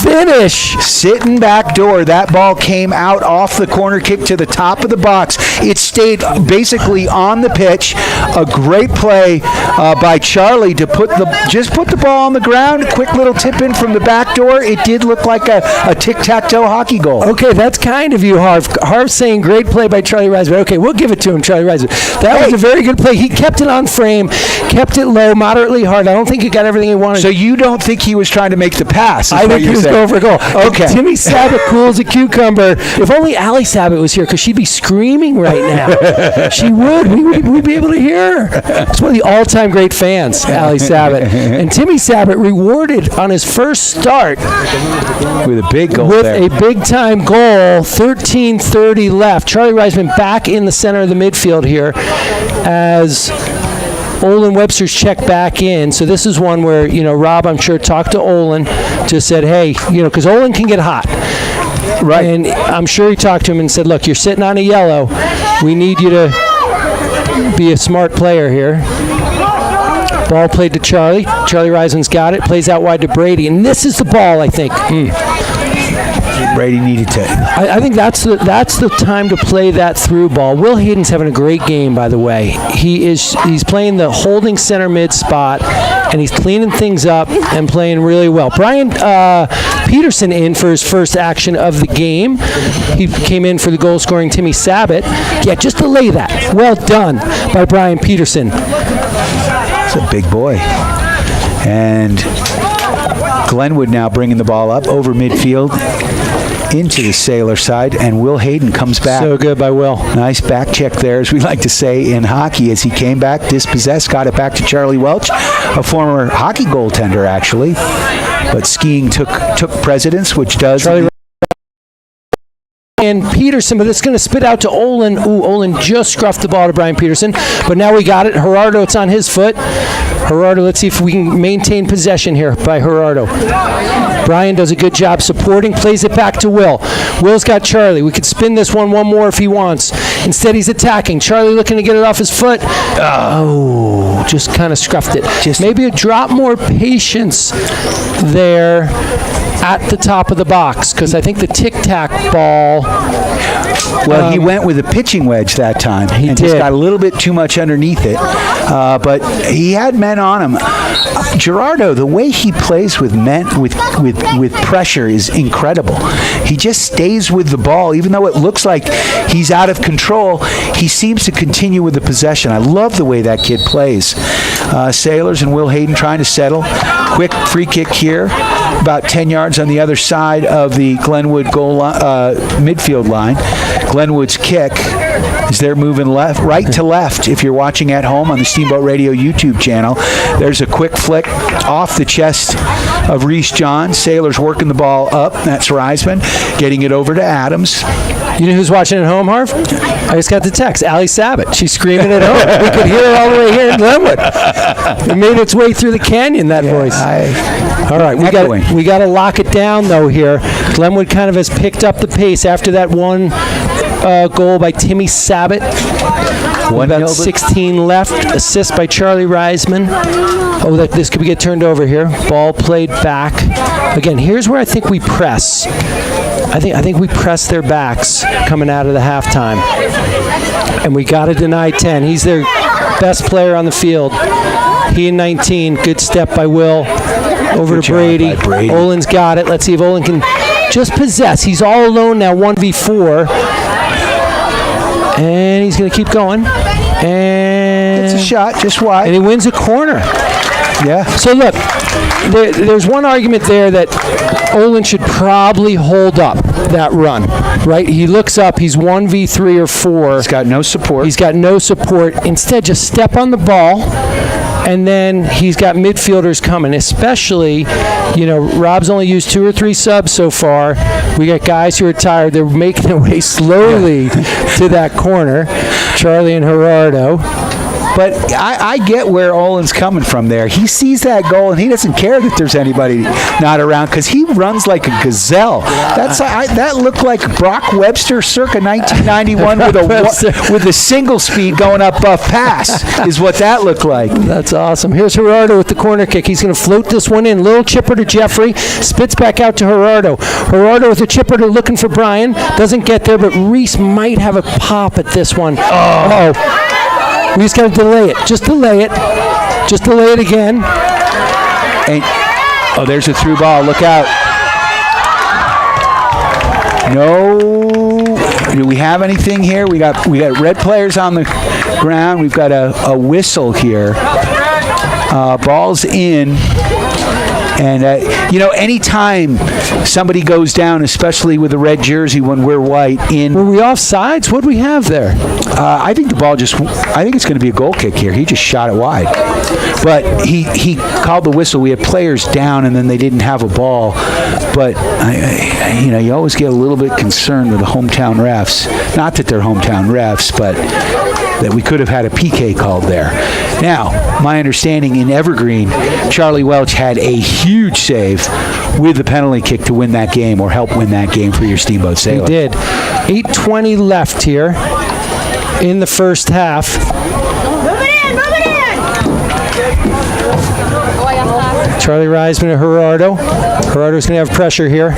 S12: finish.
S11: Sitting back door. That ball came out off the corner kick to the top of the box. It stayed basically on the pitch. A great play by Charlie to put the ball on the ground. Quick little tip in from the back door. It did look like a tic-tac-toe hockey goal.
S12: Okay, that's kind of you, Harv. Harv's saying great play by Charlie Reisman. Okay, we'll give it to him, Charlie Reisman. That was a very good play. He kept it on frame. kept it low, moderately hard. I don't think he got everything he wanted.
S11: So you don't think he was trying to make the pass?
S12: I think he was going for a goal.
S11: Okay.
S12: Timmy Sabat cool as a cucumber. If only Allie Sabat was here, because she'd be screaming right now. She would. We'd be able to hear her. She's one of the all-time great fans, Allie Sabat. And Timmy Sabat rewarded on his first start
S11: with a big goal
S12: with
S11: there.
S12: a big-time goal, 13:30 left. Charlie Reisman back in the center of the midfield here as Olin Webster's checked back in. So this is one where, Rob, I'm sure, talked to Olin, just said, hey, because Olin can get hot.
S11: Right.
S12: And I'm sure he talked to him and said, look, you're sitting on a yellow. We need you to be a smart player here. Ball played to Charlie. Charlie Reisman's got it. Plays out wide to Brady. And this is the ball, I think.
S11: Brady needed to.
S12: I think that's the time to play that through ball. Will Hayden's having a great game, by the way. He's playing the holding center mid spot, and he's cleaning things up and playing really well. Brian Peterson in for his first action of the game. He came in for the goal-scoring Timmy Sabat. Yeah, just delay that. Well done by Brian Peterson.
S11: It's a big boy. And Glenwood now bringing the ball up over midfield into the Sailor side, and Will Hayden comes back.
S12: So good by Will.
S11: Nice back check there, as we like to say in hockey, as he came back, dispossessed, got it back to Charlie Welch, a former hockey goaltender, actually. But skiing took precedence, which does...
S12: And Peterson, but it's going to spit out to Olin. Ooh, Olin just scruffed the ball to Brian Peterson, but now we got it. Gerardo, it's on his foot. Gerardo, let's see if we can maintain possession here by Gerardo. Brian does a good job supporting, plays it back to Will. Will's got Charlie. We could spin this one more if he wants. Instead, he's attacking. Charlie looking to get it off his foot. Oh, just kind of scruffed it. Just maybe a drop more patience there at the top of the box, because I think the tic-tac ball...
S11: Well, he went with a pitching wedge that time.
S12: He
S11: and
S12: did.
S11: Just got a little bit too much underneath it. But he had men on him. Gerardo, the way he plays with men with pressure is incredible. He just stays with the ball, even though it looks like he's out of control. He seems to continue with the possession. I love the way that kid plays. Sailors and Will Hayden trying to settle. Quick free kick here, about 10 yards on the other side of the Glenwood goal midfield line. Glenwood's kick is they're moving right to left. If you're watching at home on the Steamboat Radio YouTube channel, there's a quick flick off the chest of Reese John. Sailors working the ball up. That's Reisman getting it over to Adams.
S12: You know who's watching at home, Harv? I just got the text. Allie Sabat. She's screaming at home. We could hear her all the way here in Glenwood. It made its way through the canyon, that voice. All right, we got to lock it down, though, here. Glenwood kind of has picked up the pace after that one goal by Timmy Sabat. About 16 left. Assist by Charlie Reisman. Oh, this could get turned over here. Ball played back. Again, here's where I think we press. I think we press their backs coming out of the halftime. And we got to deny 10. He's their best player on the field. He in 19. Good step by Will. Over to Brady. Olin's got it. Let's see if Olin can just possess. He's all alone now, 1v4. And he's going to keep going. And
S11: it's a shot, just wide.
S12: And he wins a corner.
S11: Yeah.
S12: So look, there's one argument there that Olin should probably hold up that run, right? He looks up, he's 1v3 or 4.
S11: He's got no support.
S12: Instead, just step on the ball, and then he's got midfielders coming, especially, Rob's only used 2 or 3 subs so far. We got guys who are tired. They're making their way slowly to that corner, Charlie and Gerardo.
S11: But I get where Olin's coming from there. He sees that goal, and he doesn't care that there's anybody not around because he runs like a gazelle. That looked like Brock Webster circa 1991 with a single speed going up buff pass is what that looked like.
S12: That's awesome. Here's Gerardo with the corner kick. He's going to float this one in. Little chipper to Jeffrey. Spits back out to Gerardo. Gerardo with a chipper to looking for Brian. Doesn't get there, but Reese might have a pop at this one. Oh. We just got to delay it. Just delay it. Just delay it again.
S11: And, there's a through ball. Look out. No. Do we have anything here? We got red players on the ground. We've got a whistle here. Ball's in. And, anytime somebody goes down, especially with a red jersey when we're white,
S12: Were we offsides? What do we have there?
S11: I think I think it's going to be a goal kick here. He just shot it wide. But he called the whistle. We had players down, and then they didn't have a ball. But, you always get a little bit concerned with the hometown refs. Not that they're hometown refs, but that we could have had a PK called there. Now, my understanding in Evergreen, Charlie Welch had a huge save with the penalty kick to win that game or help win that game for your Steamboat Sailors.
S12: He did. 8:20 left here in the first half. Charlie Reisman and Gerardo. Gerardo's going to have pressure here.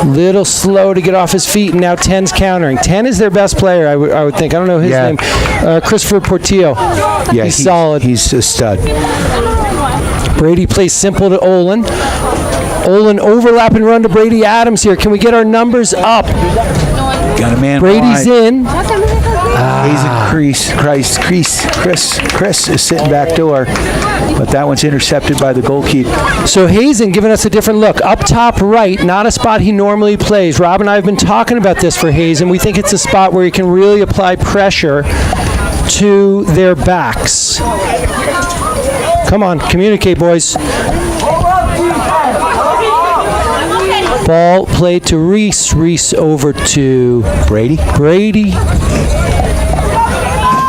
S12: Little slow to get off his feet, and now 10's countering. 10 is their best player, I would think. I don't know his name. Christopher Portillo.
S11: Yeah,
S12: he's solid.
S11: He's a stud.
S12: Brady plays simple to Olin. Olin overlap and run to Brady Adams here. Can we get our numbers up?
S11: Got a man.
S12: Brady's in.
S11: Chris is sitting back door, but that one's intercepted by the goalkeeper.
S12: So Hazen giving us a different look. Up top right, not a spot he normally plays. Rob and I have been talking about this for Hazen. We think it's a spot where he can really apply pressure to their backs. Come on, communicate, boys. Ball played to Reese. Reese over to
S11: Brady.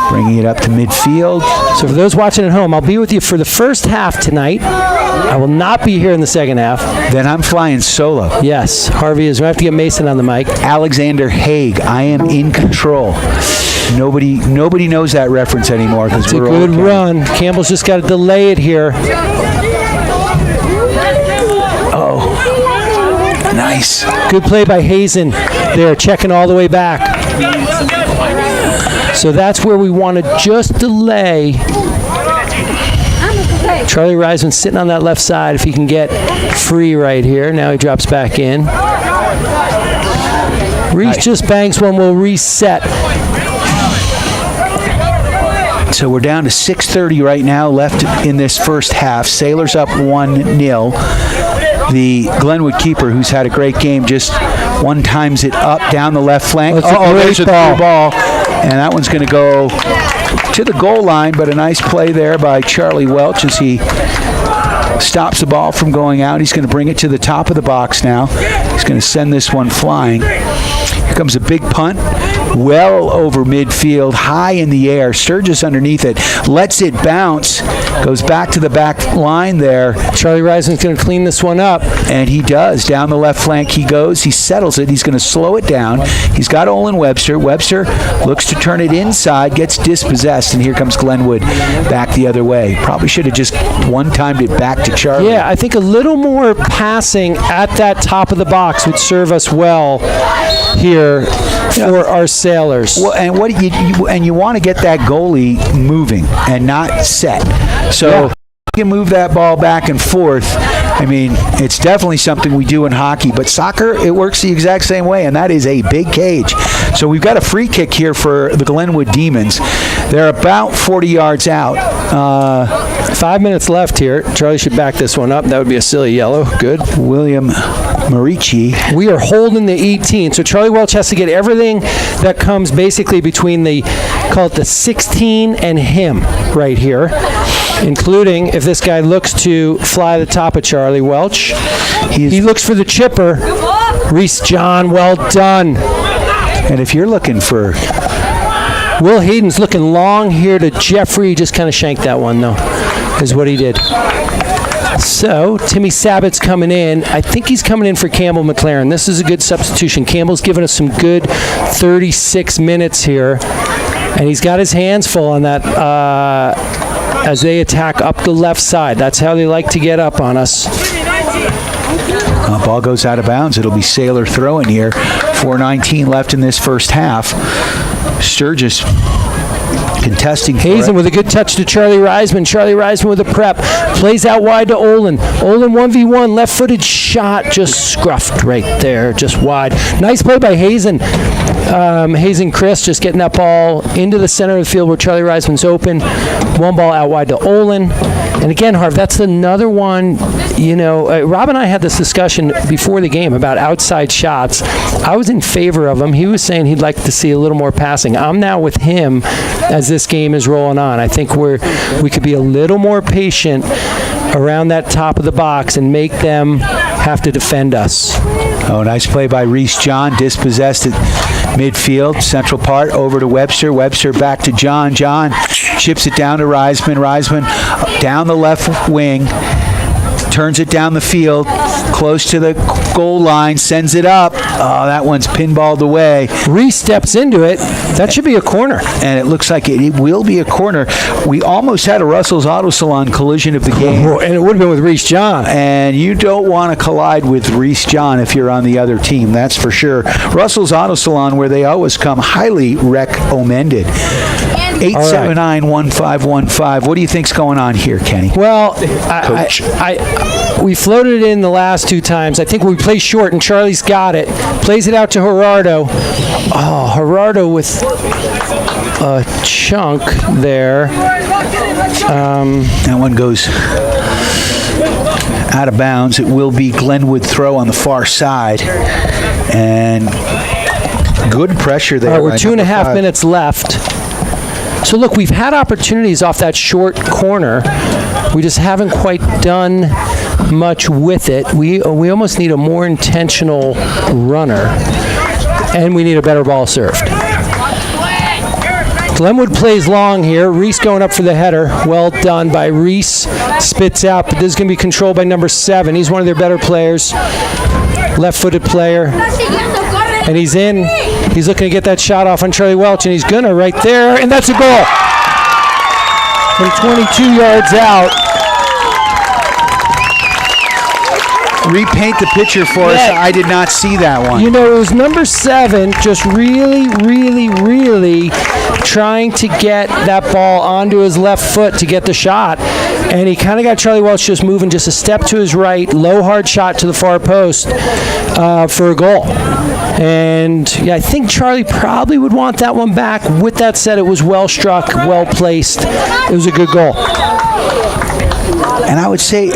S11: Bringing it up to midfield.
S12: So for those watching at home, I'll be with you for the first half tonight. I will not be here in the second half.
S11: Then I'm flying solo.
S12: Yes, Harvey is. We have to get Mason on the mic.
S11: Alexander Haig. I am in control. Nobody knows that reference anymore because
S12: it's a good run. Campbell's just got to delay it here.
S11: Oh, nice.
S12: Good play by Hazen there, checking all the way back. So that's where we want to just delay. Charlie Reisman sitting on that left side if he can get free right here. Now he drops back in. Reese just banks one, will reset.
S11: So we're down to 6:30 right now left in this first half. Sailors up 1-0. The Glenwood keeper, who's had a great game, just one times it up down the left flank. There's a through ball. And that one's going to go to the goal line, but a nice play there by Charlie Welch as he stops the ball from going out. He's going to bring it to the top of the box now. He's going to send this one flying. Here comes a big punt, well over midfield, high in the air. Sturgis underneath it, lets it bounce, goes back to the back line there.
S12: Charlie Reisman's going to clean this one up.
S11: And he does. Down the left flank he goes. He settles it. He's going to slow it down. He's got Olin Webster. Webster looks to turn it inside, gets dispossessed, and here comes Glenwood back the other way. Probably should have just one-timed it back to Charlie.
S12: Yeah, I think a little more passing at that top of the box would serve us well here for our Sailors.
S11: Well, and you want to get that goalie moving and not set. So you can move that ball back and forth. I mean, it's definitely something we do in hockey, but soccer, it works the exact same way, and that is a big cage. So we've got a free kick here for the Glenwood Demons. They're about 40 yards out.
S12: 5 minutes left here. Charlie should back this one up. That would be a silly yellow. Good.
S11: William Marici.
S12: We are holding the 18. So Charlie Welch has to get everything that comes basically between the 16 and him right here, including if this guy looks to fly the top of Charlie Welch. He looks for the chipper. Reese John, well done.
S11: And if you're looking for...
S12: Will Hayden's looking long here to Jeffrey. He just kind of shanked that one, though, is what he did. So, Timmy Sabbath's coming in. I think he's coming in for Campbell McLaren. This is a good substitution. Campbell's given us some good 36 minutes here. And he's got his hands full on that as they attack up the left side. That's how they like to get up on us.
S11: Ball goes out of bounds. It'll be Sailor throwing here. 4:19 left in this first half. Sturgis contesting.
S12: Hazen with a good touch to Charlie Reisman. Charlie Reisman with a prep. Plays out wide to Olin. Olin 1v1, left-footed shot just scruffed right there, just wide. Nice play by Hazen. Hazen Chris just getting that ball into the center of the field where Charlie Reisman's open. One ball out wide to Olin. And again, Harv, that's another one, Rob and I had this discussion before the game about outside shots. I was in favor of him. He was saying he'd like to see a little more passing. I'm now with him as this game is rolling on. I think we could be a little more patient around that top of the box and make them have to defend us.
S11: Oh, nice play by Reese John, dispossessed at midfield, central part, over to Webster. Webster back to John. John chips it down to Reisman. Reisman down the left wing, turns it down the field, close to the goal line, sends it up. Oh, that one's pinballed away.
S12: Reese steps into it. That should be a corner.
S11: And it looks like it will be a corner. We almost had a Russell's Auto Salon collision of the game.
S12: And it would have been with Reese John.
S11: And you don't want to collide with Reese John if you're on the other team, that's for sure. Russell's Auto Salon, where they always come, highly recommended. 879-1515. What do you think's going on here, Kenny?
S12: Well, we floated it in the last two times. I think we play short, and Charlie's got it. Plays it out to Gerardo. Oh, Gerardo with a chunk there.
S11: That one goes out of bounds. It will be Glenwood throw on the far side. And good pressure there.
S12: All right, we're 2.5 minutes left. So look, we've had opportunities off that short corner. We just haven't quite done much with it. We almost need a more intentional runner, and we need a better ball served. Glenwood plays long here. Reese going up for the header. Well done by Reese. Spits out, but this is going to be controlled by number 7. He's one of their better players. Left-footed player. And he's in. He's looking to get that shot off on Charlie Welch, and he's going to right there, and that's a goal. From 22 yards out.
S11: Repaint the picture for us. I did not see that one.
S12: It was number 7 just really, really, really trying to get that ball onto his left foot to get the shot. And he kind of got Charlie Welch just moving just a step to his right, low hard shot to the far post for a goal. And I think Charlie probably would want that one back. With that said, it was well struck, well placed. It was a good goal.
S11: And I would say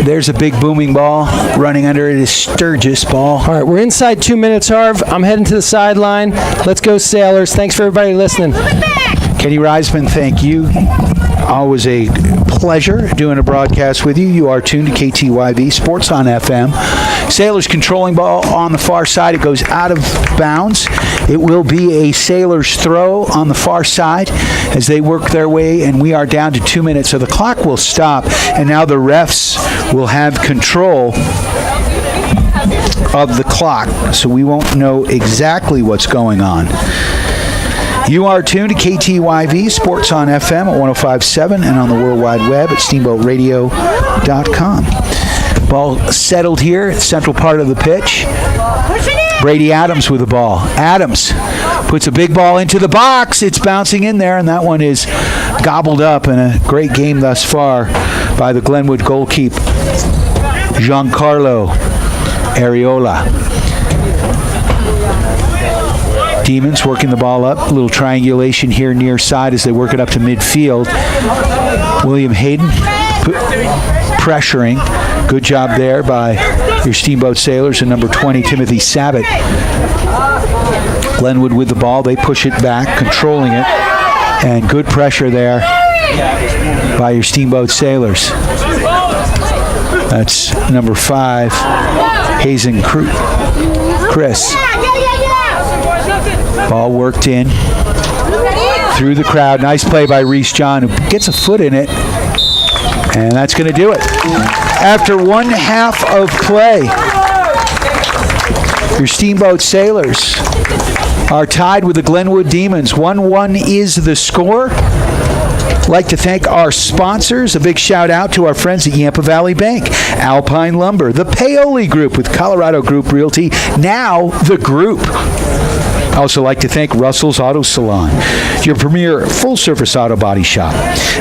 S11: there's a big booming ball running under it. Is Sturgis ball.
S12: All right, we're inside 2 minutes, Harv. I'm heading to the sideline. Let's go Sailors. Thanks for everybody listening.
S11: Kenny Reisman, thank you. Always a pleasure doing a broadcast with you. You are tuned to KTYV Sports on FM. Sailors controlling ball on the far side. It goes out of bounds. It will be a Sailors throw on the far side as they work their way, and we are down to 2 minutes, so the clock will stop, and now the refs will have control of the clock, so we won't know exactly what's going on. You are tuned to KTYV Sports on FM at 105.7 and on the World Wide Web at steamboatradio.com. Ball settled here at the central part of the pitch. Brady Adams with the ball. Adams puts a big ball into the box. It's bouncing in there, and that one is gobbled up. And a great game thus far by the Glenwood goalkeeper, Giancarlo Areola. Demons working the ball up. A little triangulation here near side as they work it up to midfield. William Hayden pressuring. Good job there by your Steamboat Sailors and number 20, Timothy Sabat. Glenwood with the ball. They push it back, controlling it. And good pressure there by your Steamboat Sailors. That's number 5, Hazen Chris. Ball worked in through the crowd. Nice play by Reese John, who gets a foot in it. And that's going to do it. After 1/2 of play, your Steamboat Sailors are tied with the Glenwood Demons. 1-1 is the score. I'd like to thank our sponsors. A big shout out to our friends at Yampa Valley Bank, Alpine Lumber, the Paoli Group with Colorado Group Realty, now the Group. I also like to thank Russell's Auto Salon, your premier full-service auto body shop.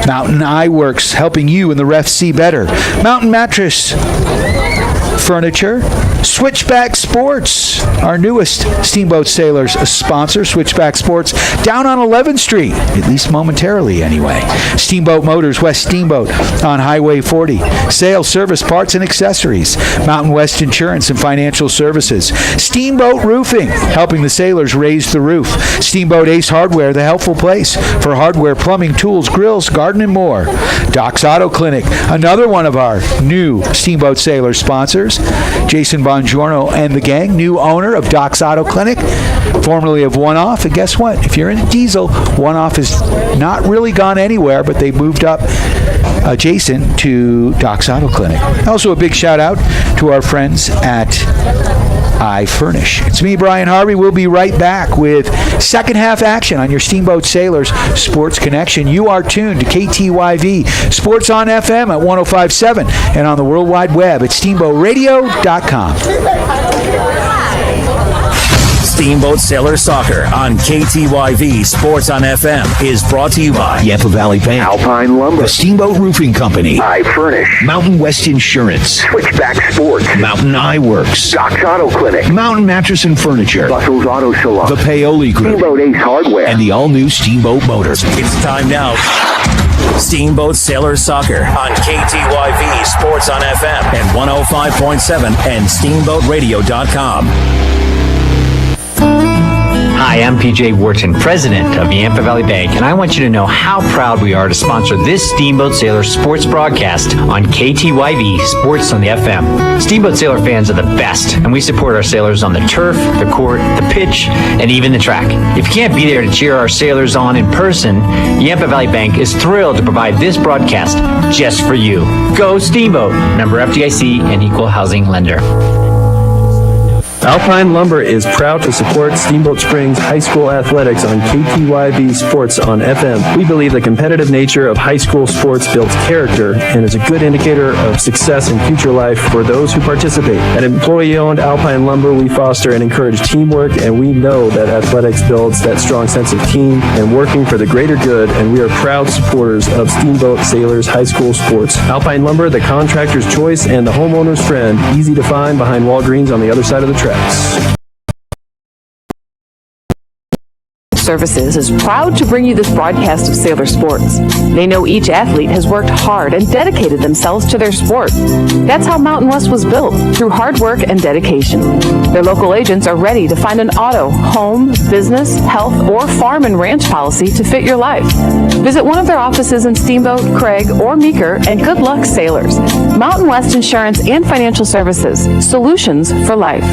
S11: Mountain Eye Works, helping you and the refs see better. Mountain Mattress, Furniture, Switchback Sports, our newest Steamboat Sailors sponsor, Switchback Sports, down on 11th Street, at least momentarily anyway. Steamboat Motors, West Steamboat on Highway 40. Sales, service, parts, and accessories. Mountain West Insurance and Financial Services. Steamboat Roofing, helping the sailors raise the roof. Steamboat Ace Hardware, the helpful place for hardware, plumbing, tools, grills, garden, and more. Doc's Auto Clinic, another one of our new Steamboat Sailors sponsors. Jason Bongiorno and the gang, new owner of Doc's Auto Clinic, formerly of One Off. And guess what? If you're in diesel, One Off has not really gone anywhere, but they moved up adjacent to Doc's Auto Clinic. Also a big shout out to our friends at I Furnish. It's me, Brian Harvey. We'll be right back with second half action on your Steamboat Sailors Sports Connection. You are tuned to KTYV Sports on FM at 105.7 and on the World Wide Web at steamboatradio.com.
S4: Steamboat Sailor Soccer on KTYV Sports on FM is brought to you by
S7: Yampa Valley Bank,
S10: Alpine Lumber,
S7: the Steamboat Roofing Company,
S10: I Furnish,
S7: Mountain West Insurance,
S10: Switchback Sports,
S7: Mountain Eye Works,
S10: Doc's Auto Clinic,
S7: Mountain Mattress and Furniture,
S10: Bustle's Auto Salon,
S7: the Paoli Group,
S10: Steamboat Ace Hardware,
S7: and the all-new Steamboat Motors.
S4: It's time now. Steamboat Sailor Soccer on KTYV Sports on FM at 105.7 and steamboatradio.com.
S13: Hi, I'm PJ Wharton, president of Yampa Valley Bank, and I want you to know how proud we are to sponsor this Steamboat Sailor sports broadcast on KTYV Sports on the FM. Steamboat Sailor fans are the best, and we support our sailors on the turf, the court, the pitch, and even the track. If you can't be there to cheer our sailors on in person, Yampa Valley Bank is thrilled to provide this broadcast just for you. Go Steamboat! Member FDIC and Equal Housing Lender.
S14: Alpine Lumber is proud to support Steamboat Springs High School athletics on KTYV Sports on FM. We believe the competitive nature of high school sports builds character and is a good indicator of success in future life for those who participate. At employee-owned Alpine Lumber, we foster and encourage teamwork, and we know that athletics builds that strong sense of team and working for the greater good, and we are proud supporters of Steamboat Sailors High School sports. Alpine Lumber, the contractor's choice and the homeowner's friend, easy to find behind Walgreens on the other side of the tracks.
S9: Services is proud to bring you this broadcast of Sailor Sports. They know each athlete has worked hard and dedicated themselves to their sport. That's how Mountain West was built, through hard work and dedication. Their local agents are ready to find an auto, home, business, health, or farm and ranch policy to fit your life. Visit one of their offices in Steamboat, Craig, or Meeker, and good luck, sailors. Mountain West Insurance and Financial Services. Solutions for life.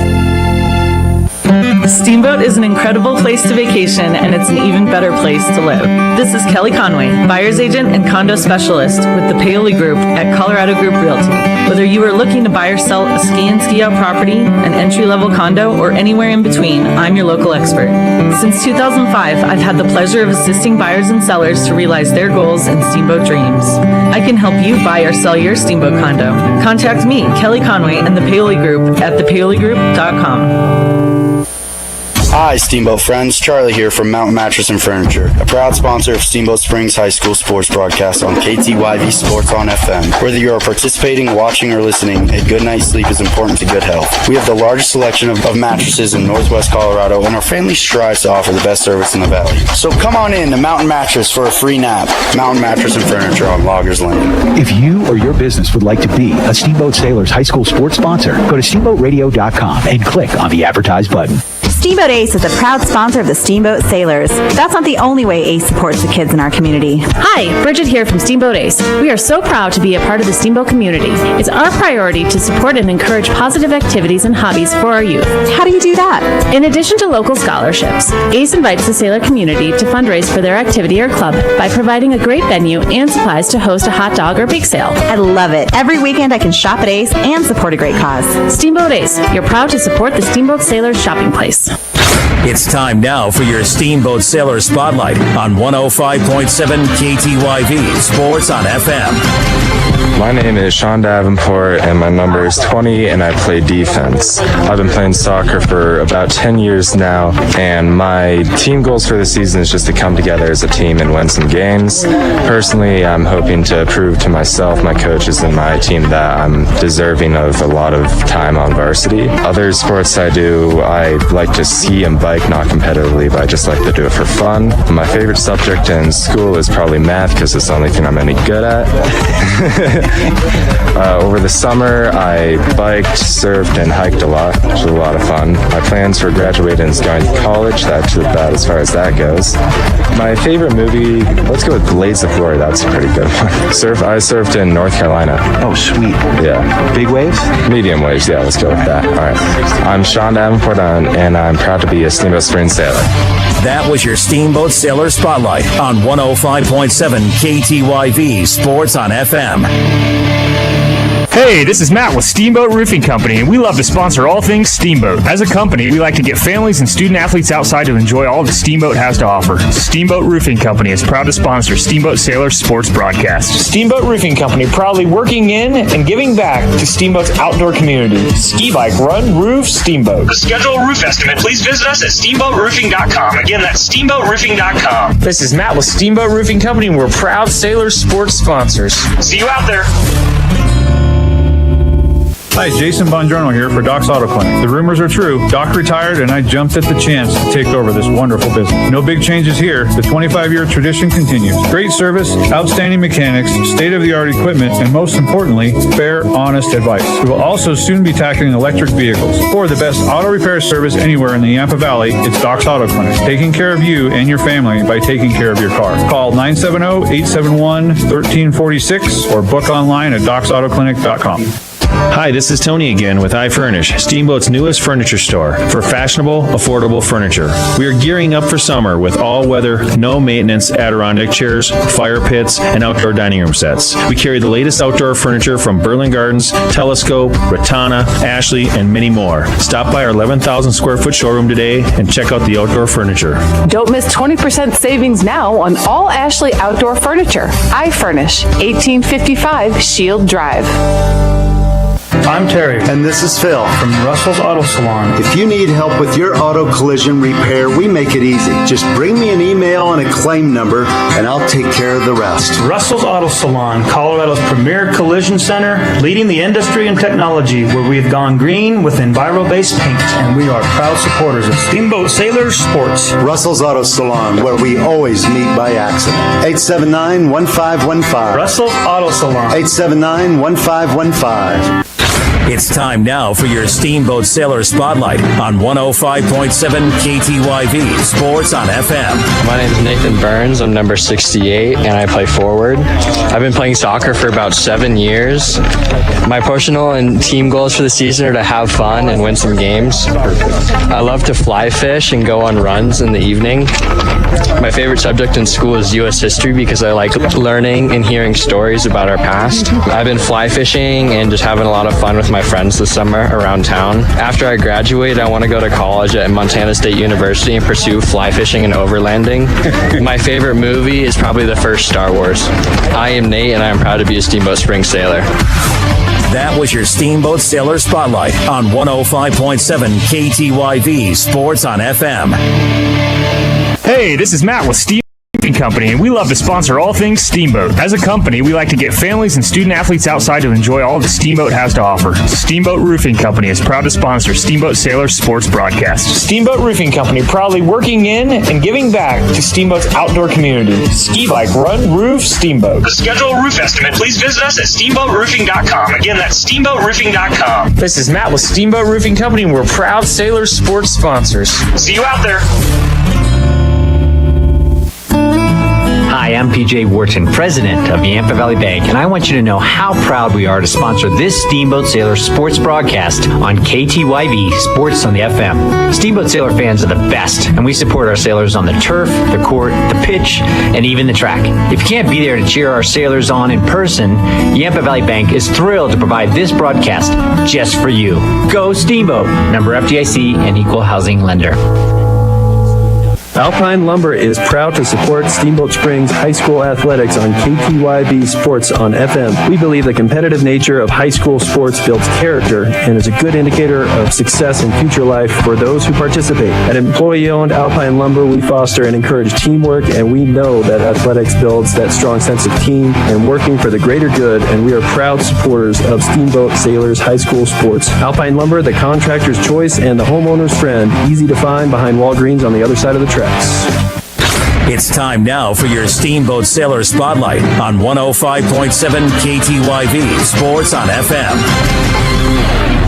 S15: Steamboat is an incredible place to vacation, and it's an even better place to live. This is Kelly Conway, buyer's agent and condo specialist with the Paoli Group at Colorado Group Realty. Whether you are looking to buy or sell a ski and ski out property, an entry-level condo, or anywhere in between, I'm your local expert. Since 2005, I've had the pleasure of assisting buyers and sellers to realize their goals and steamboat dreams. I can help you buy or sell your steamboat condo. Contact me, Kelly Conway, and the Paoli Group at thepaoligroup.com.
S6: Hi, Steamboat friends. Charlie here from Mountain Mattress and Furniture, a proud sponsor of Steamboat Springs High School sports broadcast on KTYV Sports on FM. Whether you are participating, watching, or listening, a good night's sleep is important to good health. We have the largest selection of mattresses in Northwest Colorado, and our family strives to offer the best service in the valley. So come on in to Mountain Mattress for a free nap. Mountain Mattress and Furniture on Loggers Lane.
S7: If you or your business would like to be a Steamboat Sailors High School sports sponsor, go to steamboatradio.com and click on the Advertise button.
S16: Steamboat Ace is a proud sponsor of the Steamboat Sailors. That's not the only way Ace supports the kids in our community.
S17: Hi, Bridget here from Steamboat Ace. We are so proud to be a part of the Steamboat community. It's our priority to support and encourage positive activities and hobbies for our youth.
S16: How do you do that?
S17: In addition to local scholarships, Ace invites the sailor community to fundraise for their activity or club by providing a great venue and supplies to host a hot dog or bake sale.
S16: I love it. Every weekend I can shop at Ace and support a great cause.
S17: Steamboat Ace, you're proud to support the Steamboat Sailors shopping place.
S4: It's time now for your Steamboat Sailor Spotlight on 105.7 KTYV Sports on FM.
S18: My name is Sean Davenport, and my number is 20, and I play defense. I've been playing soccer for about 10 years now, and my team goals for the season is just to come together as a team and win some games. Personally, I'm hoping to prove to myself, my coaches, and my team that I'm deserving of a lot of time on varsity. Other sports I do, I like to ski and bike, not competitively, but I just like to do it for fun. My favorite subject in school is probably math, because it's the only thing I'm any good at. Over the summer, I biked, surfed, and hiked a lot, which was a lot of fun. My plans for graduating is going to college. That's about as far as that goes. My favorite movie, let's go with Blades of Glory. That's a pretty good one. I surfed in North Carolina.
S11: Oh, sweet.
S18: Yeah.
S11: Big waves?
S18: Medium waves, yeah, let's go with that. All right. I'm Sean Davenport, and I'm proud to be a Steamboat Springs sailor.
S4: That was your Steamboat Sailor Spotlight on 105.7 KTYV Sports on FM.
S8: Hey, this is Matt with Steamboat Roofing Company, and we love to sponsor all things Steamboat. As a company, we like to get families and student athletes outside to enjoy all that Steamboat has to offer. Steamboat Roofing Company is proud to sponsor Steamboat Sailor Sports Broadcast.
S19: Steamboat Roofing Company proudly working in and giving back to Steamboat's outdoor community. Ski, bike, run, roof, Steamboat.
S20: To schedule a roof estimate, please visit us at steamboatroofing.com. Again, that's steamboatroofing.com.
S19: This is Matt with Steamboat Roofing Company, and we're proud Sailor Sports sponsors.
S20: See you out there.
S21: Hi, Jason Bongiorno here for Doc's Auto Clinic. The rumors are true. Doc retired and I jumped at the chance to take over this wonderful business. No big changes here. The 25-year tradition continues. Great service, outstanding mechanics, state-of-the-art equipment, and most importantly, fair, honest advice. We will also soon be tackling electric vehicles. For the best auto repair service anywhere in the Yampa Valley, it's Doc's Auto Clinic. Taking care of you and your family by taking care of your car. Call 970-871-1346 or book online at docsautoclinic.com.
S22: Hi, this is Tony again with iFurnish, Steamboat's newest furniture store for fashionable, affordable furniture. We are gearing up for summer with all-weather, no-maintenance Adirondack chairs, fire pits, and outdoor dining room sets. We carry the latest outdoor furniture from Berlin Gardens, Telescope, Ratana, Ashley, and many more. Stop by our 11,000 square foot showroom today and check out the outdoor furniture.
S9: Don't miss 20% savings now on all Ashley outdoor furniture. iFurnish, 1855 Shield Drive.
S2: I'm Terry.
S3: And this is Phil.
S2: From Russell's Auto Salon.
S3: If you need help with your auto collision repair, we make it easy. Just bring me an email and a claim number, and I'll take care of the rest.
S2: Russell's Auto Salon, Colorado's premier collision center, leading the industry in technology, where we have gone green with Enviro-based paint, and we are proud supporters of Steamboat Sailor Sports.
S3: Russell's Auto Salon, where we always meet by accident. 879-1515.
S2: Russell's Auto Salon.
S3: 879-1515.
S4: It's time now for your Steamboat Sailor Spotlight on 105.7 KTYV Sports on FM.
S5: My name is Nathan Burns. I'm number 68, and I play forward. I've been playing soccer for about 7 years. My personal and team goals for the season are to have fun and win some games. I love to fly fish and go on runs in the evening. My favorite subject in school is U.S. history because I like learning and hearing stories about our past. I've been fly fishing and just having a lot of fun with my friends this summer around town. After I graduate, I want to go to college at Montana State University and pursue fly fishing and overlanding. My favorite movie is probably the first Star Wars. I am Nate, and I am proud to be a Steamboat Springs sailor.
S4: That was your Steamboat Sailor Spotlight on 105.7 KTYV Sports on FM.
S8: Hey, this is Matt with Steamboat Roofing Company, and we love to sponsor all things Steamboat. As a company, we like to get families and student athletes outside to enjoy all that Steamboat has to offer. Steamboat Roofing Company is proud to sponsor Steamboat Sailor Sports Broadcast.
S19: Steamboat Roofing Company proudly working in and giving back to Steamboat's outdoor community. Ski, bike, run, roof, Steamboat.
S20: To schedule a roof estimate, please visit us at steamboatroofing.com. Again, that's steamboatroofing.com.
S19: This is Matt with Steamboat Roofing Company, and we're proud Sailor Sports sponsors.
S20: See you out there.
S13: Hi, I'm PJ Wharton, president of the Yampa Valley Bank, and I want you to know how proud we are to sponsor this Steamboat Sailor sports broadcast on KTYV Sports on the FM. Steamboat Sailor fans are the best, and we support our sailors on the turf, the court, the pitch, and even the track. If you can't be there to cheer our sailors on in person, Yampa Valley Bank is thrilled to provide this broadcast just for you. Go Steamboat! Member FDIC and Equal Housing Lender.
S14: Alpine Lumber is proud to support Steamboat Springs High School athletics on KTYV Sports on FM. We believe the competitive nature of high school sports builds character and is a good indicator of success in future life for those who participate. At employee-owned Alpine Lumber, we foster and encourage teamwork, and we know that athletics builds that strong sense of team and working for the greater good, and we are proud supporters of Steamboat Sailors High School sports. Alpine Lumber, the contractor's choice and the homeowner's friend, easy to find behind Walgreens on the other side of the tracks.
S4: It's time now for your Steamboat Sailor Spotlight on 105.7 KTYV Sports on FM.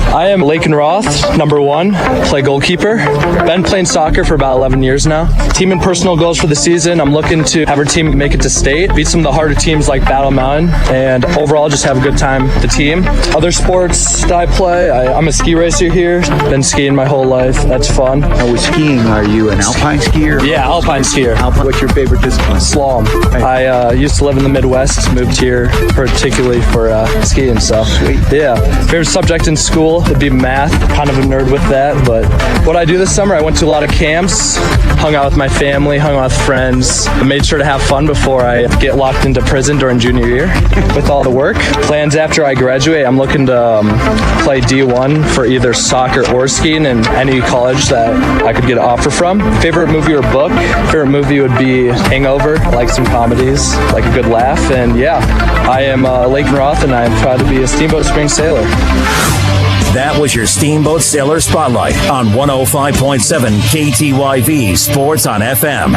S1: I am Laken Roth, number 1, play goalkeeper. Been playing soccer for about 11 years now. Team and personal goals for the season, I'm looking to have our team make it to state, beat some of the harder teams like Battle Mountain, and overall just have a good time with the team. Other sports that I play, I'm a ski racer here. Been skiing my whole life. That's fun.
S11: Now with skiing, are you an alpine skier?
S1: Yeah, alpine skier.
S11: What's your favorite discipline?
S1: Slalom. I used to live in the Midwest, moved here particularly for skiing, so.
S11: Sweet.
S1: Yeah. Favorite subject in school would be math. Kind of a nerd with that, but what I do this summer, I went to a lot of camps, hung out with my family, hung out with friends. I made sure to have fun before I get locked into prison during junior year with all the work. Plans after I graduate, I'm looking to play D1 for either soccer or skiing in any college that I could get an offer from. Favorite movie or book? Favorite movie would be Hangover. I like some comedies, like a good laugh, and yeah, I am Laken Roth, and I am proud to be a Steamboat Springs Sailor.
S4: That was your Steamboat Sailor Spotlight on 105.7 KTYV Sports on FM.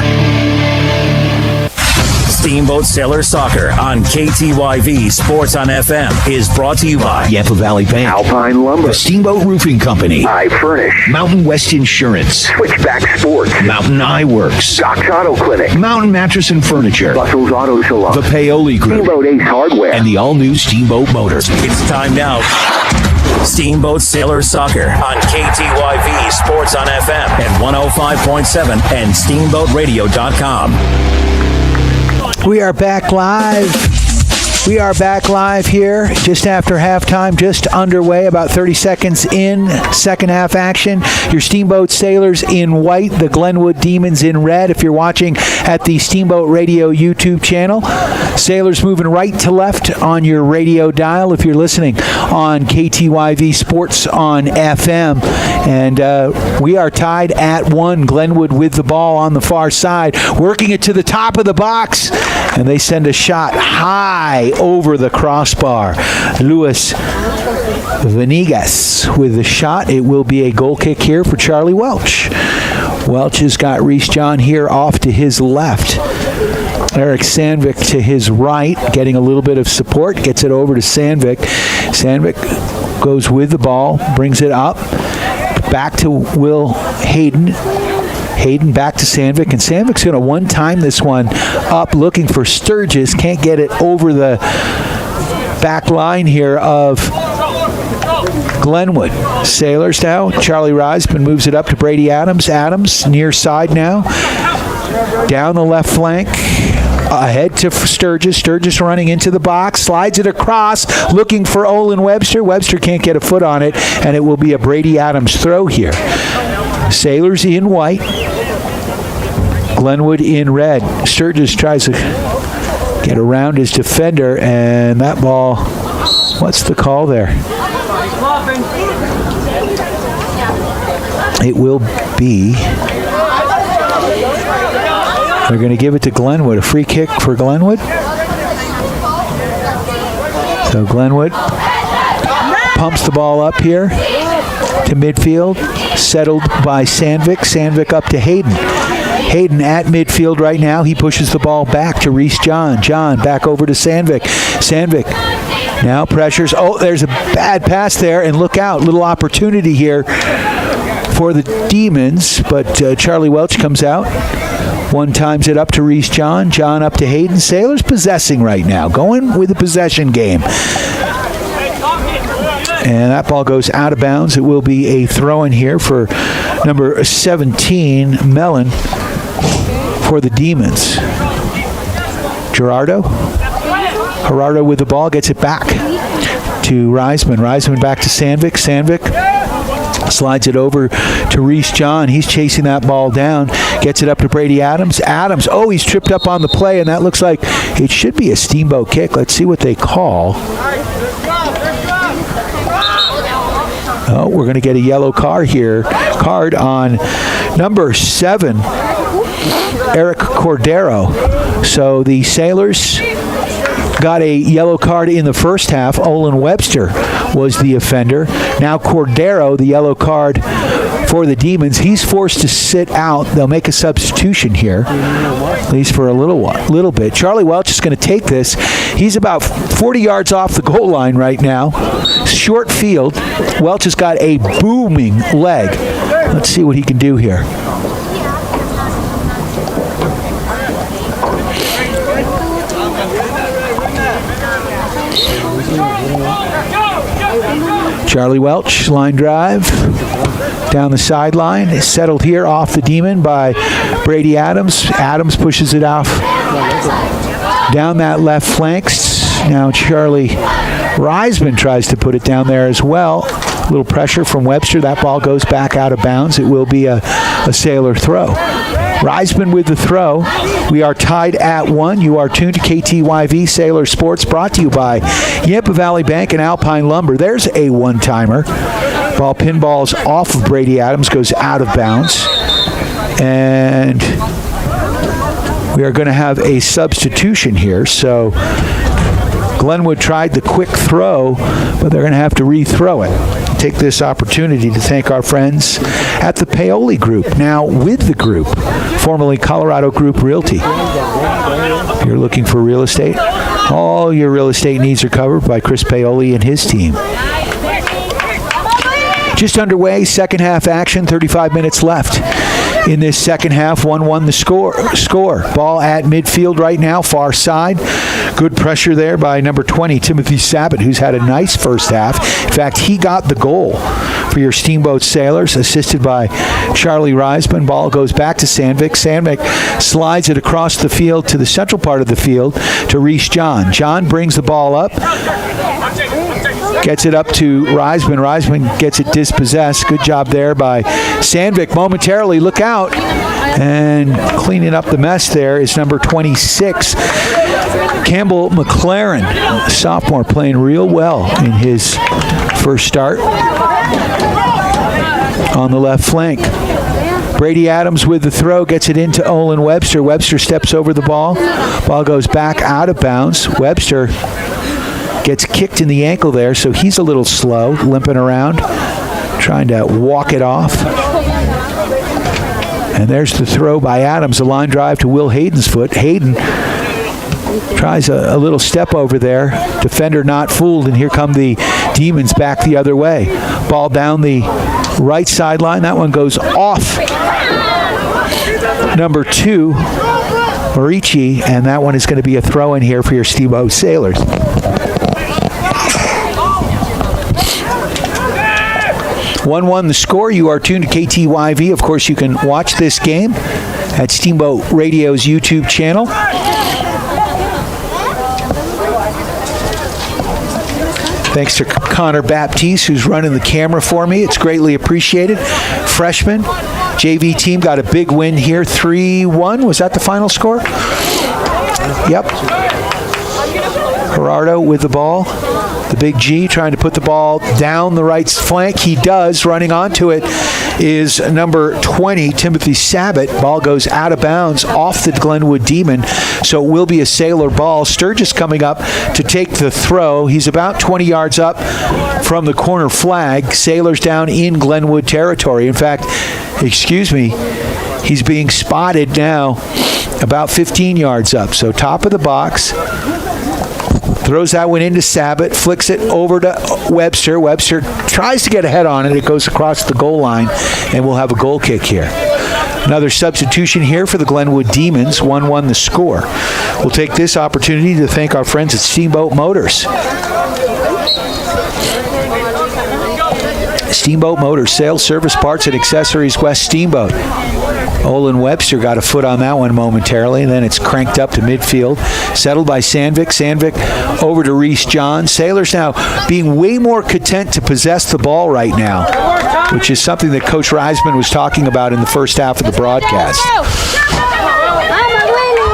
S4: Steamboat Sailor Soccer on KTYV Sports on FM is brought to you by
S7: Yampa Valley Bank,
S10: Alpine Lumber,
S7: the Steamboat Roofing Company,
S10: I Furnish,
S7: Mountain West Insurance,
S10: Switchback Sports,
S7: Mountain Eye Works,
S10: Doc's Auto Clinic,
S7: Mountain Mattress and Furniture,
S10: Russell's Auto Salon,
S7: the Paoli Group,
S10: Steamboat Ace Hardware,
S7: and the all-new Steamboat Motors.
S4: It's time now. Steamboat Sailor Soccer on KTYV Sports on FM at 105.7 and steamboatradio.com.
S11: We are back live. We are back live here just after halftime, just underway, about 30 seconds in second half action. Your Steamboat Sailors in white, the Glenwood Demons in red. If you're watching at the Steamboat Radio YouTube channel, Sailors moving right to left on your radio dial if you're listening on KTYV Sports on FM. And we are tied at 1. Glenwood with the ball on the far side, working it to the top of the box, and they send a shot high over the crossbar. Luis Venegas with the shot. It will be a goal kick here for Charlie Welch. Welch has got Reese John here off to his left. Eric Sandvik to his right, getting a little bit of support, gets it over to Sandvik. Sandvik goes with the ball, brings it up, back to Will Hayden. Hayden back to Sandvik, and Sandvik's going to one-time this one up, looking for Sturgis. Can't get it over the back line here of Glenwood. Sailors now. Charlie Reisman moves it up to Brady Adams. Adams near side now. Down the left flank. Ahead to Sturgis. Sturgis running into the box. Slides it across. Looking for Olin Webster. Webster can't get a foot on it. And it will be a Brady Adams throw here. Sailors in white. Glenwood in red. Sturgis tries to get around his defender. And that ball, what's the call there? It will be... They're going to give it to Glenwood. A free kick for Glenwood. So Glenwood pumps the ball up here to midfield. Settled by Sandvik. Sandvik up to Hayden. Hayden at midfield right now. He pushes the ball back to Reese John. John back over to Sandvik. Sandvik now pressures. Oh, there's a bad pass there. And look out. Little opportunity here for the Demons. But Charlie Welch comes out. One times it up to Reese John. John up to Hayden. Sailors possessing right now. Going with the possession game. And that ball goes out of bounds. It will be a throw-in here for number 17, Mellon, for the Demons. Gerardo with the ball. Gets it back to Reisman. Reisman back to Sandvik. Sandvik Slides it over to Reese John. He's chasing that ball down. Gets it up to Brady Adams. Adams, he's tripped up on the play, and that looks like it should be a Steamboat kick. Let's see what they call. We're going to get a yellow card on number 7, Eric Cordero. So the Sailors got a yellow card in the first half. Olin Webster was the offender. Now Cordero, the yellow card for the Demons. He's forced to sit out. They'll make a substitution here, at least for a little bit. Charlie Welch is going to take this. He's about 40 yards off the goal line right now. Short field. Welch has got a booming leg. Let's see what he can do here. Charlie Welch, line drive down the sideline. Is settled here off the Demon by Brady Adams. Adams pushes it off down that left flank. Now Charlie Reisman tries to put it down there as well. A little pressure from Webster. That ball goes back out of bounds. It will be a Sailor throw. Reisman with the throw. We are tied at 1. You are tuned to KTYV Sailor Sports, brought to you by Yampa Valley Bank and Alpine Lumber. There's a one-timer. Ball pinballs off of Brady Adams, goes out of bounds. And we are going to have a substitution here. So Glenwood tried the quick throw, but they're going to have to re-throw it. Take this opportunity to thank our friends at the Paoli Group, now with the group, formerly Colorado Group Realty. If you're looking for real estate, all your real estate needs are covered by Chris Paoli and his team. Just underway, second half action, 35 minutes left. In this second half, 1-1 the score. Ball at midfield right now, far side. Good pressure there by number 20, Timothy Sabat, who's had a nice first half. In fact, he got the goal for your Steamboat Sailors, assisted by Charlie Reisman. Ball goes back to Sandvik. Sandvik slides it across the field to the central part of the field to Reese John. John brings the ball up. Gets it up to Reisman. Reisman gets it dispossessed. Good job there by Sandvik. Momentarily, look out. And cleaning up the mess there is number 26, Campbell McLaren, sophomore, playing real well in his first start on the left flank. Brady Adams with the throw, gets it into Olin Webster. Webster steps over the ball. Ball goes back out of bounds. Webster gets kicked in the ankle there, so he's a little slow, limping around, trying to walk it off. And there's the throw by Adams, a line drive to Will Hayden's foot. Hayden tries a little step over there. Defender not fooled, and here come the Demons back the other way. Ball down the right sideline. That one goes off number 2, Marici, and that one is going to be a throw in here for your Steamboat Sailors. One the score. You are tuned to KTYV. Of course, you can watch this game at Steamboat Radio's YouTube channel. Thanks to Connor Baptiste, who's running the camera for me. It's greatly appreciated. Freshman JV team got a big win here, 3-1. Was that the final score? Yep. Gerardo with the ball. The big G trying to put the ball down the right flank. He does. Running onto it is number 20, Timothy Sabat. Ball goes out of bounds off the Glenwood Demon, so it will be a Sailor ball. Sturgis coming up to take the throw. He's about 20 yards up from the corner flag. Sailors down in Glenwood territory. In fact, he's being spotted now about 15 yards up. So top of the box. Throws that one into Sabat, flicks it over to Webster. Webster tries to get a head on it. It goes across the goal line, and we'll have a goal kick here. Another substitution here for the Glenwood Demons, 1-1 the score. We'll take this opportunity to thank our friends at Steamboat Motors. Steamboat Motors, sales, service, parts, and accessories, West Steamboat. Olin Webster got a foot on that one momentarily, and then it's cranked up to midfield. Settled by Sandvik. Sandvik over to Reese John. Sailors now being way more content to possess the ball right now, which is something that Coach Reisman was talking about in the first half of the broadcast.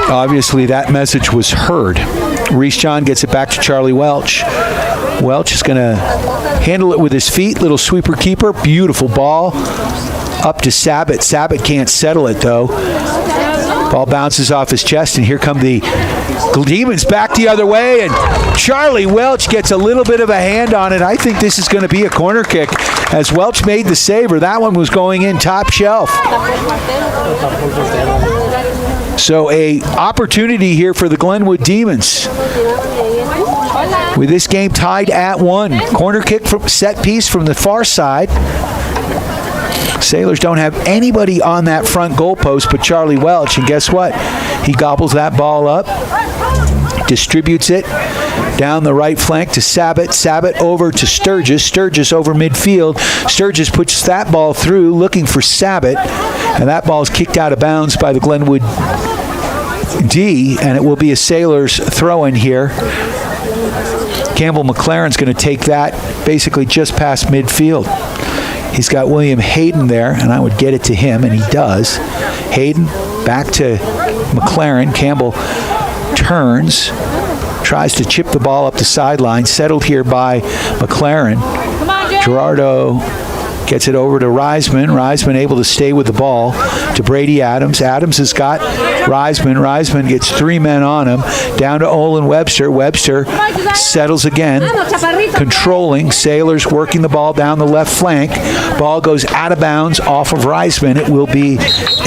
S11: Obviously, that message was heard. Reese John gets it back to Charlie Welch. Welch is going to handle it with his feet. Little sweeper keeper. Beautiful ball. Up to Sabat. Sabat can't settle it, though. Ball bounces off his chest, and here come the Demons back the other way, and Charlie Welch gets a little bit of a hand on it. I think this is going to be a corner kick as Welch made the saver. That one was going in top shelf. So a opportunity here for the Glenwood Demons. With this game tied at 1. Corner kick from set piece from the far side. Sailors don't have anybody on that front goalpost but Charlie Welch, and guess what? He gobbles that ball up, distributes it down the right flank to Sabat. Sabat over to Sturgis. Sturgis over midfield. Sturgis puts that ball through, looking for Sabat, and that ball is kicked out of bounds by the Glenwood D, and it will be a Sailors throw-in here. Campbell McLaren's going to take that basically just past midfield. He's got William Hayden there, and I would get it to him, and he does. Hayden back to McLaren. Campbell turns, tries to chip the ball up the sideline, settled here by McLaren. Gerardo gets it over to Reisman. Reisman able to stay with the ball to Brady Adams. Adams has got Reisman. Reisman gets 3 men on him. Down to Olin Webster. Webster settles again, controlling. Sailors working the ball down the left flank. Ball goes out of bounds off of Reisman. It will be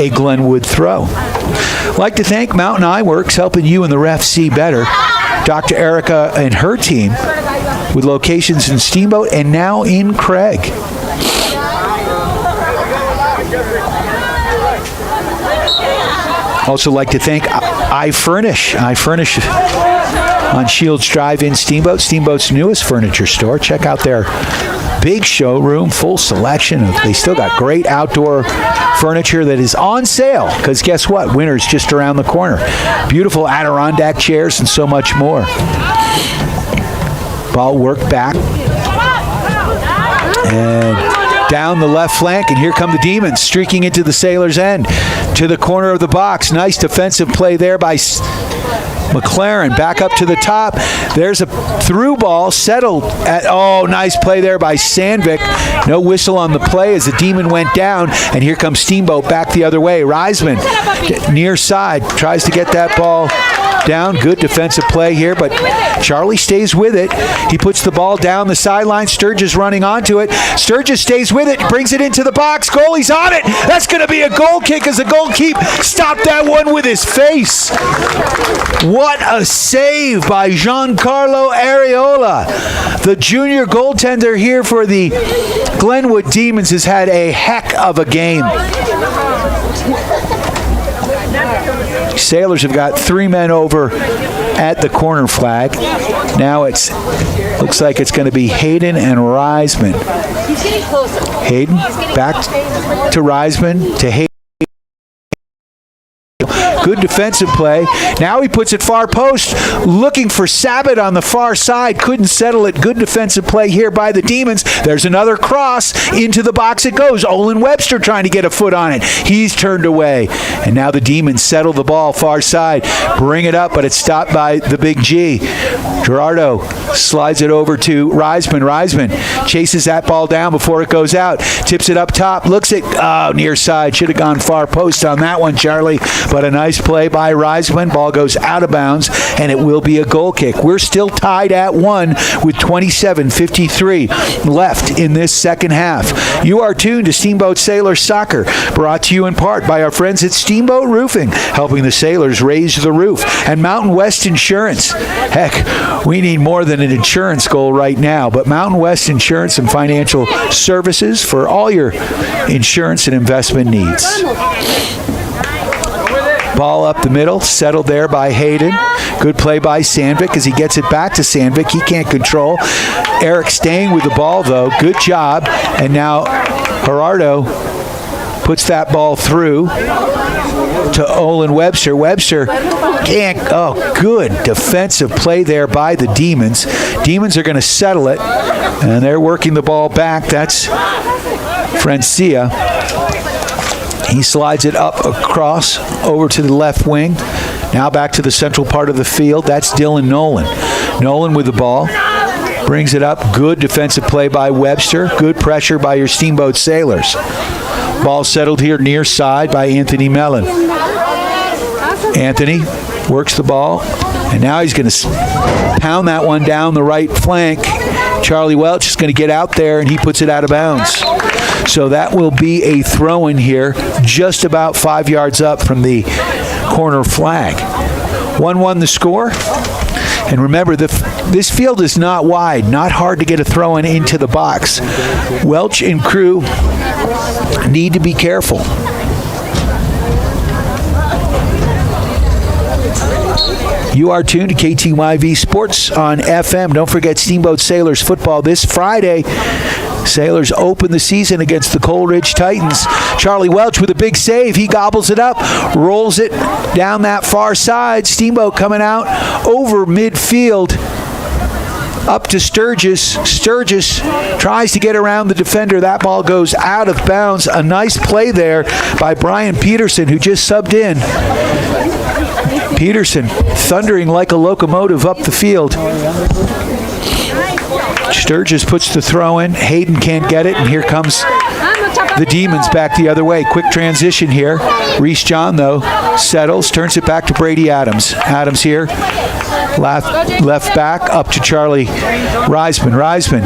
S11: a Glenwood throw. I'd like to thank Mountain Eye Works, helping you and the refs see better. Dr. Erica and her team with locations in Steamboat and now in Craig. Also like to thank iFurnish. iFurnish on Shields Drive in Steamboat, Steamboat's newest furniture store. Check out their big showroom, full selection of, they still got great outdoor furniture that is on sale, because guess what? Winter's just around the corner. Beautiful Adirondack chairs and so much more. Ball worked back. And down the left flank, and here come the Demons streaking into the Sailors' end to the corner of the box. Nice defensive play there by McLaren. Back up to the top. There's a through ball settled at, nice play there by Sandvik. No whistle on the play as the Demon went down, and here comes Steamboat back the other way. Reisman near side tries to get that ball down. Good defensive play here, but Charlie stays with it. He puts the ball down the sideline. Sturgis running onto it. Sturgis stays with it, brings it into the box. Goalie's on it. That's going to be a goal kick as the goalkeeper stopped that one with his face. What a save by Giancarlo Areola. The junior goaltender here for the Glenwood Demons has had a heck of a game. Sailors have got 3 men over at the corner flag. Now looks like it's going to be Hayden and Reisman. Hayden back to Reisman to Hayden. Good defensive play. Now he puts it far post, looking for Sabat on the far side. Couldn't settle it. Good defensive play here by the Demons. There's another cross. Into the box it goes. Olin Webster trying to get a foot on it. He's turned away. And now the Demons settle the ball far side. Bring it up, but it's stopped by the big G. Gerardo slides it over to Reisman. Reisman chases that ball down before it goes out. Tips it up top. Looks at, near side. Should have gone far post on that one, Charlie. But a nice play by Reisman. Ball goes out of bounds, and it will be a goal kick. We're still tied at 1 with 27:53 left in this second half. You are tuned to Steamboat Sailors Soccer, brought to you in part by our friends at Steamboat Roofing, helping the Sailors raise the roof, and Mountain West Insurance. Heck, we need more than an insurance goal right now, but Mountain West Insurance and Financial Services for all your insurance and investment needs. Ball up the middle, settled there by Hayden. Good play by Sandvik as he gets it back to Sandvik. He can't control. Eric staying with the ball, though. Good job. And now Gerardo puts that ball through to Olin Webster. Webster can't. Oh, good defensive play there by the Demons. Demons are going to settle it, and they're working the ball back. That's Francia. He slides it up across over to the left wing. Now back to the central part of the field. That's Dylan Nolan. Nolan with the ball. Brings it up. Good defensive play by Webster. Good pressure by your Steamboat Sailors. Ball settled here near side by Anthony Mellon. Anthony works the ball, and now he's going to pound that one down the right flank. Charlie Welch is going to get out there, and he puts it out of bounds. So that will be a throw-in here, just about 5 yards up from the corner flag. 1-1 the score. And remember, this field is not wide, not hard to get a throw-in into the box. Welch and crew need to be careful. You are tuned to KTYV Sports on FM. Don't forget Steamboat Sailors football this Friday. Sailors open the season against the Coleridge Titans. Charlie Welch with a big save. He gobbles it up, rolls it down that far side. Steamboat coming out over midfield. Up to Sturgis. Sturgis tries to get around the defender. That ball goes out of bounds. A nice play there by Brian Peterson, who just subbed in. Peterson thundering like a locomotive up the field. Sturgis puts the throw in. Hayden can't get it, and here comes the Demons back the other way. Quick transition here. Reese John, though, settles, turns it back to Brady Adams. Adams here, left back, up to Charlie Reisman. Reisman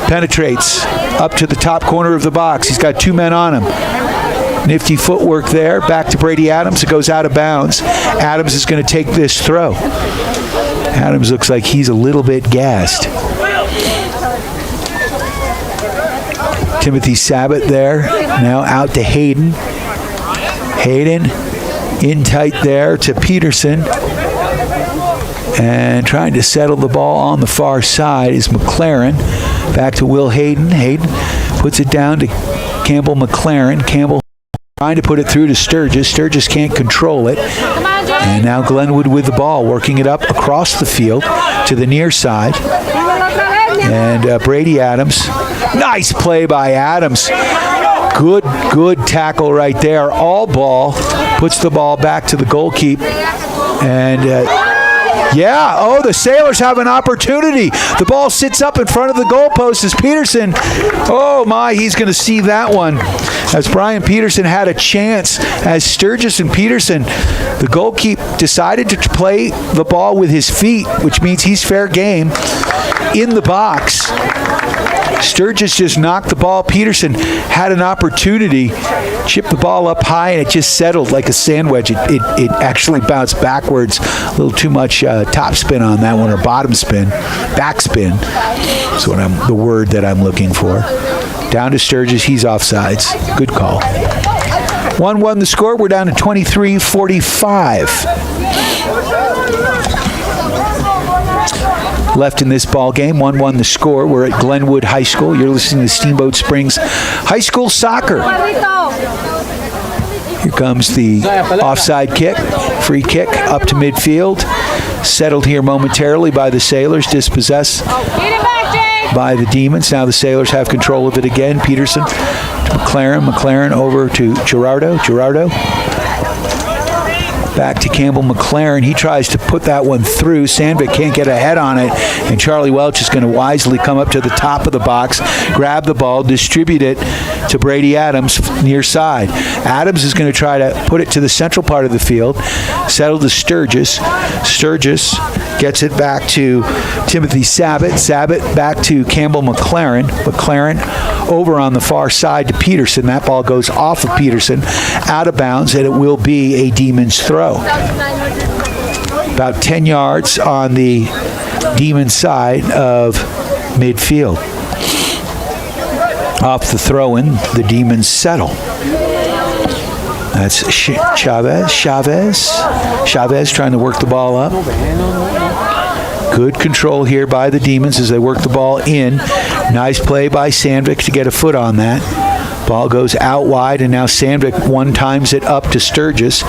S11: penetrates up to the top corner of the box. He's got two men on him. Nifty footwork there. Back to Brady Adams. It goes out of bounds. Adams is going to take this throw. Adams looks like he's a little bit gassed. Timothy Sabat there. Now out to Hayden. Hayden in tight there to Peterson. And trying to settle the ball on the far side is McLaren. Back to Will Hayden. Hayden puts it down to Campbell McLaren. Campbell trying to put it through to Sturgis. Sturgis can't control it. And now Glenwood with the ball, working it up across the field to the near side. And Brady Adams. Nice play by Adams. Good tackle right there. All ball. Puts the ball back to the goalkeeper. And the Sailors have an opportunity. The ball sits up in front of the goalpost as Peterson, he's going to see that one. As Brian Peterson had a chance, as Sturgis and Peterson, the goalkeeper decided to play the ball with his feet, which means he's fair game in the box. Sturgis just knocked the ball. Peterson had an opportunity, chipped the ball up high, and it just settled like a sandwich. It actually bounced backwards. A little too much top spin on that one, or bottom spin. Back spin is the word that I'm looking for. Down to Sturgis. He's offsides. Good call. 1-1 the score. We're down to 23-45. Left in this ball game. 1-1 the score. We're at Glenwood High School. You're listening to Steamboat Springs High School Soccer. Here comes the offside kick. Free kick up to midfield. Settled here momentarily by the Sailors. Dispossessed by the Demons. Now the Sailors have control of it again. Peterson to McLaren. McLaren over to Gerardo. Gerardo back to Campbell McLaren. He tries to put that one through. Sandvik can't get a head on it, and Charlie Welch is going to wisely come up to the top of the box, grab the ball, distribute it to Brady Adams near side. Adams is going to try to put it to the central part of the field, settle to Sturgis. Sturgis gets it back to Timothy Sabat. Sabat back to Campbell McLaren. McLaren over on the far side to Peterson. That ball goes off of Peterson, out of bounds, and it will be a Demons throw. About 10 yards on the Demon side of midfield. Off the throw-in, the Demons settle. That's Chavez trying to work the ball up. Good control here by the Demons as they work the ball in. Nice play by Sandvik to get a foot on that. Ball goes out wide, and now Sandvik one-times it up to Sturgis.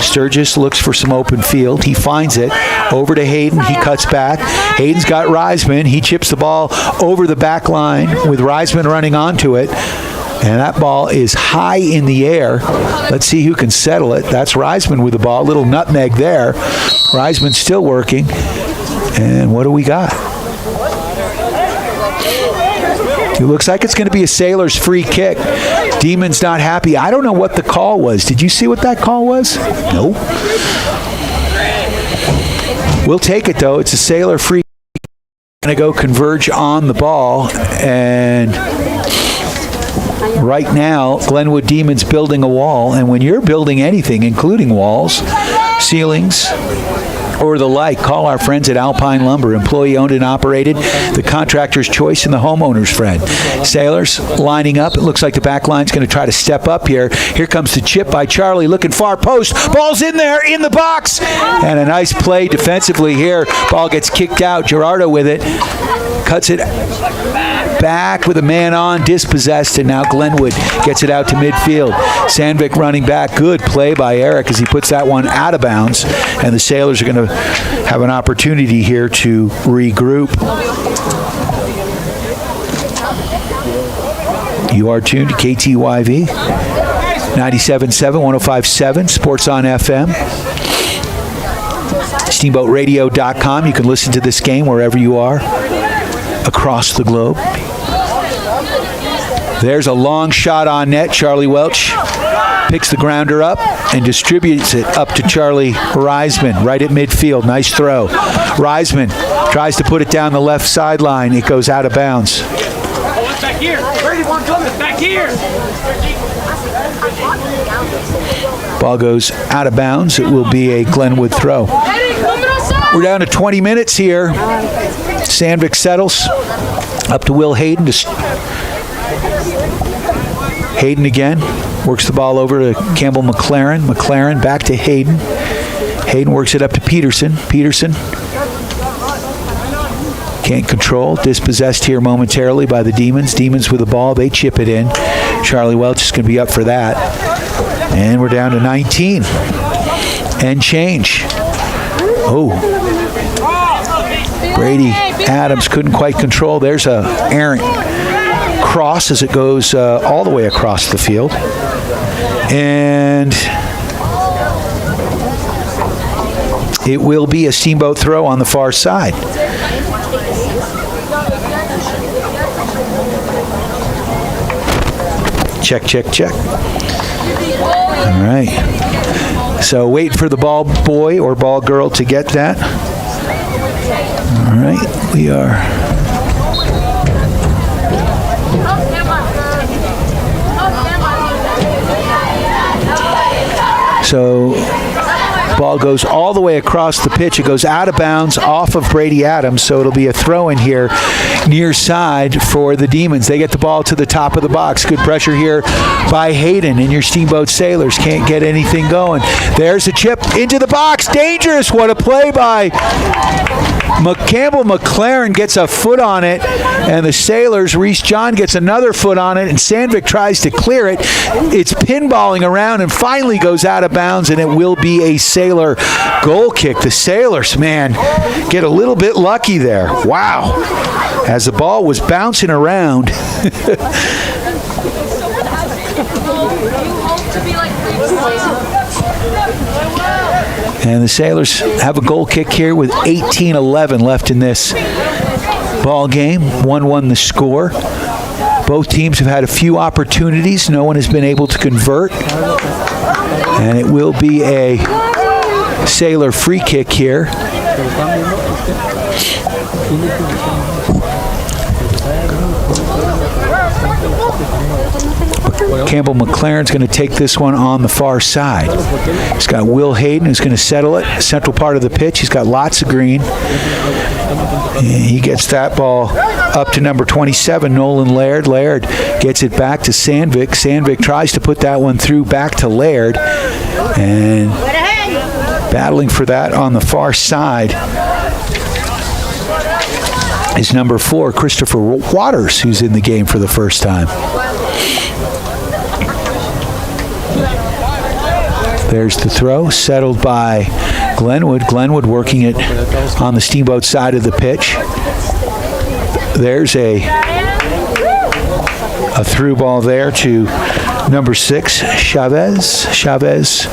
S11: Sturgis looks for some open field. He finds it. Over to Hayden. He cuts back. Hayden's got Reisman. He chips the ball over the back line with Reisman running onto it. And that ball is high in the air. Let's see who can settle it. That's Reisman with the ball. Little nutmeg there. Reisman still working. And what do we got? It looks like it's going to be a Sailors free kick. Demons not happy. I don't know what the call was. Did you see what that call was? No. We'll take it, though. It's a Sailor free kick. Going to go converge on the ball. And right now, Glenwood Demons building a wall. And when you're building anything, including walls, ceilings, or the like, call our friends at Alpine Lumber, employee owned and operated, the contractor's choice and the homeowner's friend. Sailors lining up. It looks like the back line's going to try to step up here. Here comes the chip by Charlie, looking far post. Ball's in there, in the box. And a nice play defensively here. Ball gets kicked out. Gerardo with it. Cuts it back with a man on, dispossessed, and now Glenwood gets it out to midfield. Sandvik running back. Good play by Eric as he puts that one out of bounds, and the Sailors are going to have an opportunity here to regroup. You are tuned to KTYV 97.7, 105.7, Sports on FM. SteamboatRadio.com. You can listen to this game wherever you are across the globe. There's a long shot on net. Charlie Welch picks the grounder up and distributes it up to Charlie Reisman right at midfield. Nice throw. Reisman tries to put it down the left sideline. It goes out of bounds.
S12: Back here. Back here.
S11: Ball goes out of bounds. It will be a Glenwood throw. We're down to 20 minutes here. Sandvik settles up to Will Hayden. Hayden again works the ball over to Campbell McLaren. McLaren back to Hayden. Hayden works it up to Peterson. Peterson can't control. Dispossessed here momentarily by the Demons. Demons with the ball. They chip it in. Charlie Welch is going to be up for that. And we're down to 19. And change. Oh. Brady Adams couldn't quite control. There's a errant cross as it goes all the way across the field. And it will be a Steamboat throw on the far side. Check, check, check. All right. So wait for the ball boy or ball girl to get that. All right, we are. So ball goes all the way across the pitch. It goes out of bounds off of Brady Adams, so it'll be a throw in here near side for the Demons. They get the ball to the top of the box. Good pressure here by Hayden, and your Steamboat Sailors can't get anything going. There's a chip into the box. Dangerous. What a play by Campbell McLaren. Gets a foot on it, and the Sailors, Reese John gets another foot on it, and Sandvik tries to clear it. It's pinballing around and finally goes out of bounds, and it will be a Sailor goal kick. The Sailors, man, get a little bit lucky there. Wow. As the ball was bouncing around. And the Sailors have a goal kick here with 18-11 left in this ball game. 1-1 the score. Both teams have had a few opportunities. No one has been able to convert. And it will be a Sailor free kick here. Campbell McLaren's going to take this one on the far side. He's got Will Hayden who's going to settle it. Central part of the pitch. He's got lots of green. And he gets that ball up to number 27, Nolan Laird. Laird gets it back to Sandvik. Sandvik tries to put that one through back to Laird. And battling for that on the far side is number 4, Christopher Waters, who's in the game for the first time. There's the throw, settled by Glenwood. Glenwood working it on the Steamboat side of the pitch. There's a through ball there to number 6, Chavez. Chavez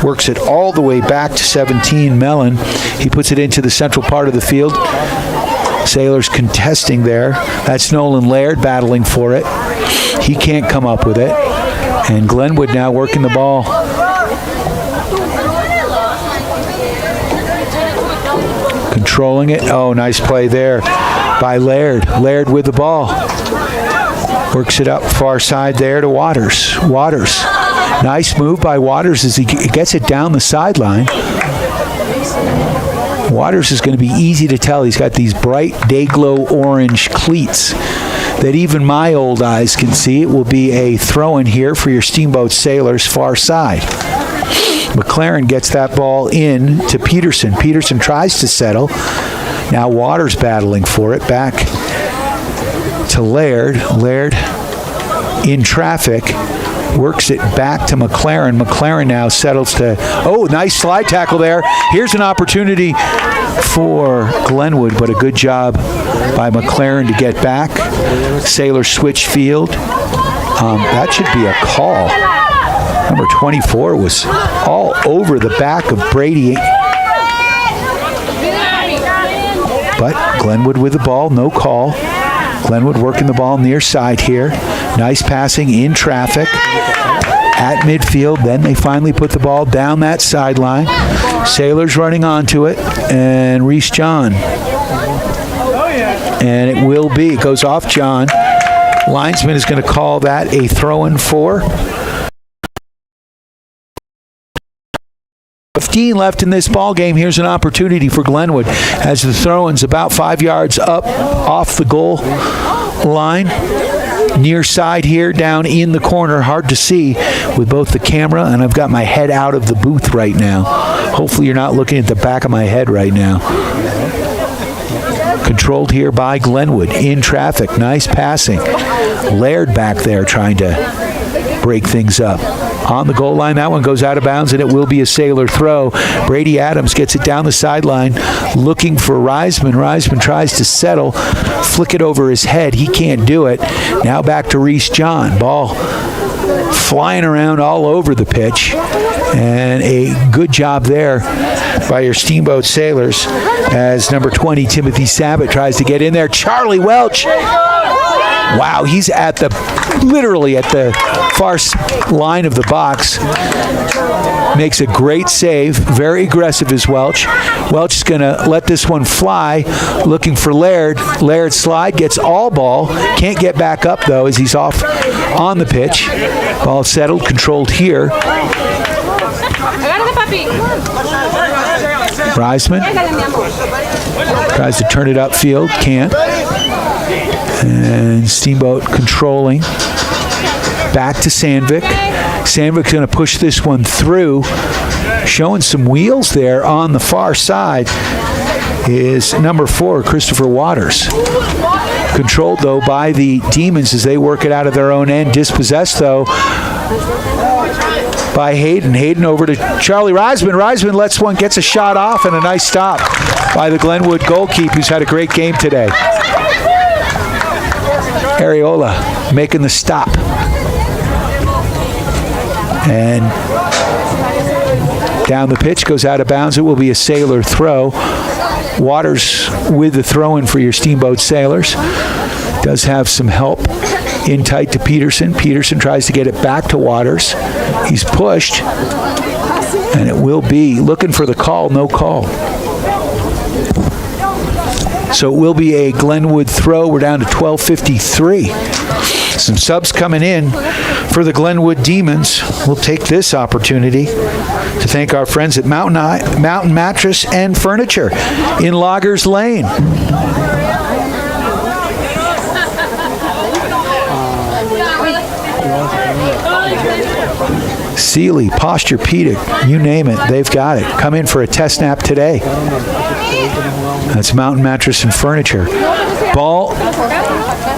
S11: works it all the way back to 17, Mellon. He puts it into the central part of the field. Sailors contesting there. That's Nolan Laird battling for it. He can't come up with it. And Glenwood now working the ball. Controlling it. Oh, nice play there by Laird. Laird with the ball. Works it up far side there to Waters. Waters. Nice move by Waters as he gets it down the sideline. Waters is going to be easy to tell. He's got these bright day-glow orange cleats that even my old eyes can see. It will be a throw-in here for your Steamboat Sailors far side. McLaren gets that ball in to Peterson. Peterson tries to settle. Now Waters battling for it. Back to Laird. Laird in traffic. Works it back to McLaren. McLaren now settles to, oh, nice slide tackle there. Here's an opportunity for Glenwood, but a good job by McLaren to get back. Sailor switch field. That should be a call. Number 24 was all over the back of Brady. But Glenwood with the ball, no call. Glenwood working the ball near side here. Nice passing in traffic at midfield. Then they finally put the ball down that sideline. Sailors running onto it. And Reese John. And it will be. It goes off John. Linesman is going to call that a throw-in for. 15 left in this ball game. Here's an opportunity for Glenwood as the throw-in's about 5 yards up off the goal line. Near side here, down in the corner. Hard to see with both the camera, and I've got my head out of the booth right now. Hopefully you're not looking at the back of my head right now. Controlled here by Glenwood. In traffic. Nice passing. Laird back there trying to break things up. On the goal line, that one goes out of bounds, and it will be a Sailor throw. Brady Adams gets it down the sideline, looking for Reisman. Reisman tries to settle, flick it over his head. He can't do it. Now back to Reese John. Ball flying around all over the pitch, and a good job there by your Steamboat Sailors as number 20, Timothy Sabat, tries to get in there. Charlie Welch. Wow, he's literally at the far line of the box. Makes a great save. Very aggressive is Welch. Welch is going to let this one fly, looking for Laird. Laird slide, gets all ball. Can't get back up, though, as he's off on the pitch. Ball settled, controlled here. Reisman tries to turn it upfield. Can't. And Steamboat controlling. Back to Sandvik. Sandvik's going to push this one through. Showing some wheels there on the far side is number 4, Christopher Waters. Controlled, though, by the Demons as they work it out of their own end. Dispossessed, though, by Hayden. Hayden over to Charlie Reisman. Reisman lets one, gets a shot off, and a nice stop by the Glenwood goalkeeper, who's had a great game today. Areola making the stop. And down the pitch, goes out of bounds. It will be a Sailor throw. Waters with the throw-in for your Steamboat Sailors. Does have some help in tight to Peterson. Peterson tries to get it back to Waters. He's pushed. And it will be looking for the call, no call. So it will be a Glenwood throw. We're down to 12:53. Some subs coming in for the Glenwood Demons. We'll take this opportunity to thank our friends at Mountain Mattress and Furniture in Loggers Lane. Sealy, Posturepedic, you name it, they've got it. Come in for a test nap today. That's Mountain Mattress and Furniture. Ball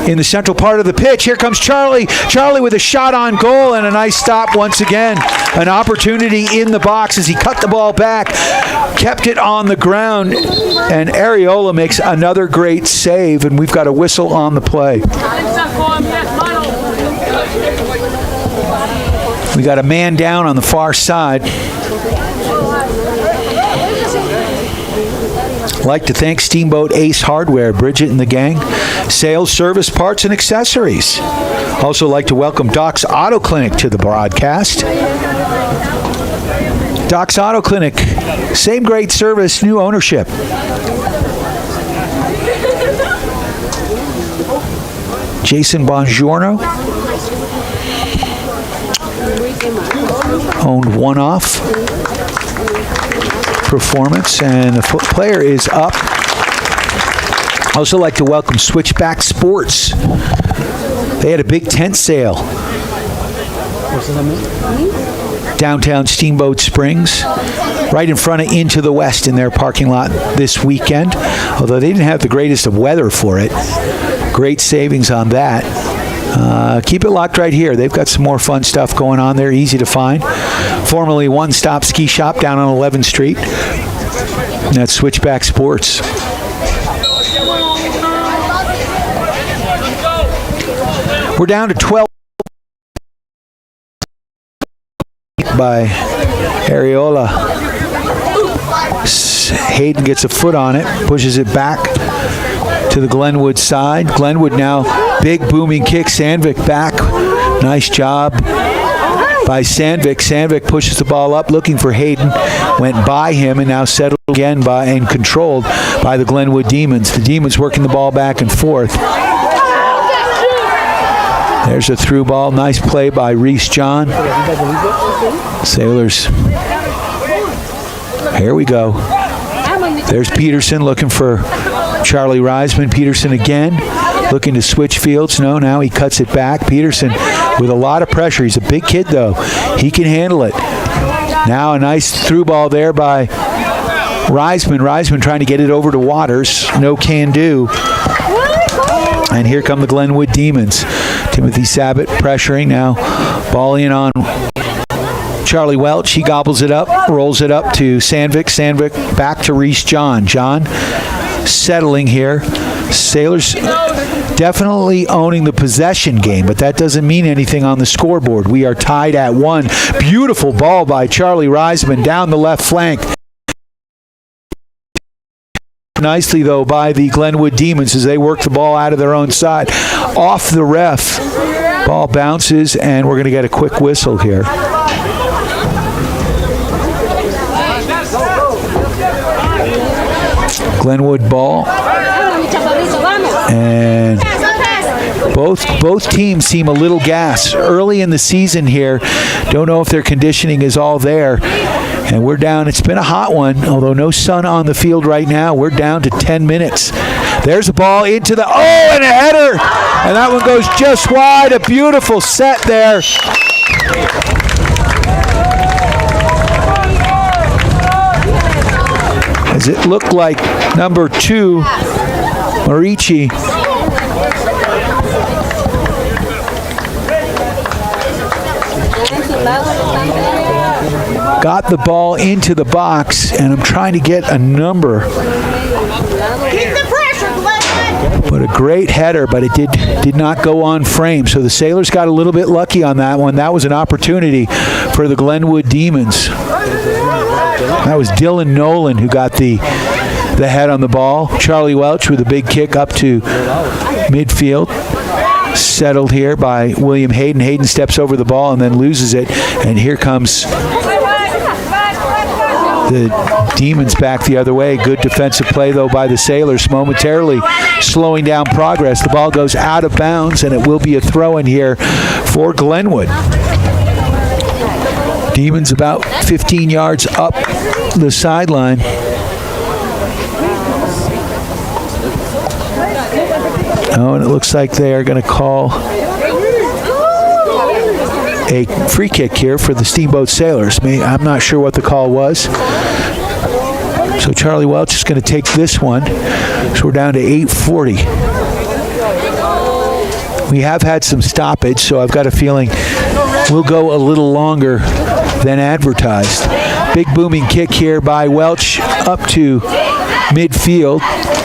S11: in the central part of the pitch. Here comes Charlie. Charlie with a shot on goal and a nice stop once again. An opportunity in the box as he cut the ball back, kept it on the ground, and Areola makes another great save, and we've got a whistle on the play. We got a man down on the far side. I'd like to thank Steamboat Ace Hardware, Bridget and the gang, sales, service, parts, and accessories. Also like to welcome Doc's Auto Clinic to the broadcast. Doc's Auto Clinic, same great service, new ownership. Jason Bongiorno owned one-off performance, and the player is up. I also like to welcome Switchback Sports. They had a big tent sale. Downtown Steamboat Springs, right in front of Into the West in their parking lot this weekend, although they didn't have the greatest of weather for it. Great savings on that. Keep it locked right here. They've got some more fun stuff going on there, easy to find. Formerly One Stop Ski Shop down on 11th Street. And that's Switchback Sports. We're down to 12 by Areola. Hayden gets a foot on it, pushes it back to the Glenwood side. Glenwood now, big booming kick. Sandvik back. Nice job by Sandvik. Sandvik pushes the ball up, looking for Hayden. Went by him and now settled again by and controlled by the Glenwood Demons. The Demons working the ball back and forth. There's a through ball. Nice play by Reese John. Sailors. Here we go. There's Peterson looking for Charlie Reisman. Peterson again, looking to switch fields. No, now he cuts it back. Peterson with a lot of pressure. He's a big kid, though. He can handle it. Now a nice through ball there by Reisman. Reisman trying to get it over to Waters. No can do. And here come the Glenwood Demons. Timothy Sabat pressuring now. Ball in on Charlie Welch. He gobbles it up, rolls it up to Sandvik. Sandvik back to Reese John. John settling here. Sailors definitely owning the possession game, but that doesn't mean anything on the scoreboard. We are tied at 1. Beautiful ball by Charlie Reisman down the left flank. Nicely, though, by the Glenwood Demons as they work the ball out of their own side. Off the ref. Ball bounces, and we're going to get a quick whistle here. Glenwood ball. And both teams seem a little gassed early in the season here. Don't know if their conditioning is all there. And we're down. It's been a hot one, although no sun on the field right now. We're down to 10 minutes. There's a ball into the, and a header. And that one goes just wide. A beautiful set there. As it looked like number 2, Marici, got the ball into the box, and I'm trying to get a number. But a great header, but it did not go on frame. So the Sailors got a little bit lucky on that one. That was an opportunity for the Glenwood Demons. That was Dylan Nolan who got the head on the ball. Charlie Welch with a big kick up to midfield. Settled here by William Hayden. Hayden steps over the ball and then loses it. And here comes the Demons back the other way. Good defensive play, though, by the Sailors, momentarily slowing down progress. The ball goes out of bounds, and it will be a throw-in here for Glenwood. Demons about 15 yards up the sideline. Oh, and it looks like they are going to call a free kick here for the Steamboat Sailors. I'm not sure what the call was. So Charlie Welch is going to take this one. So we're down to 8:40. We have had some stoppage, so I've got a feeling we'll go a little longer than advertised. Big booming kick here by Welch up to midfield.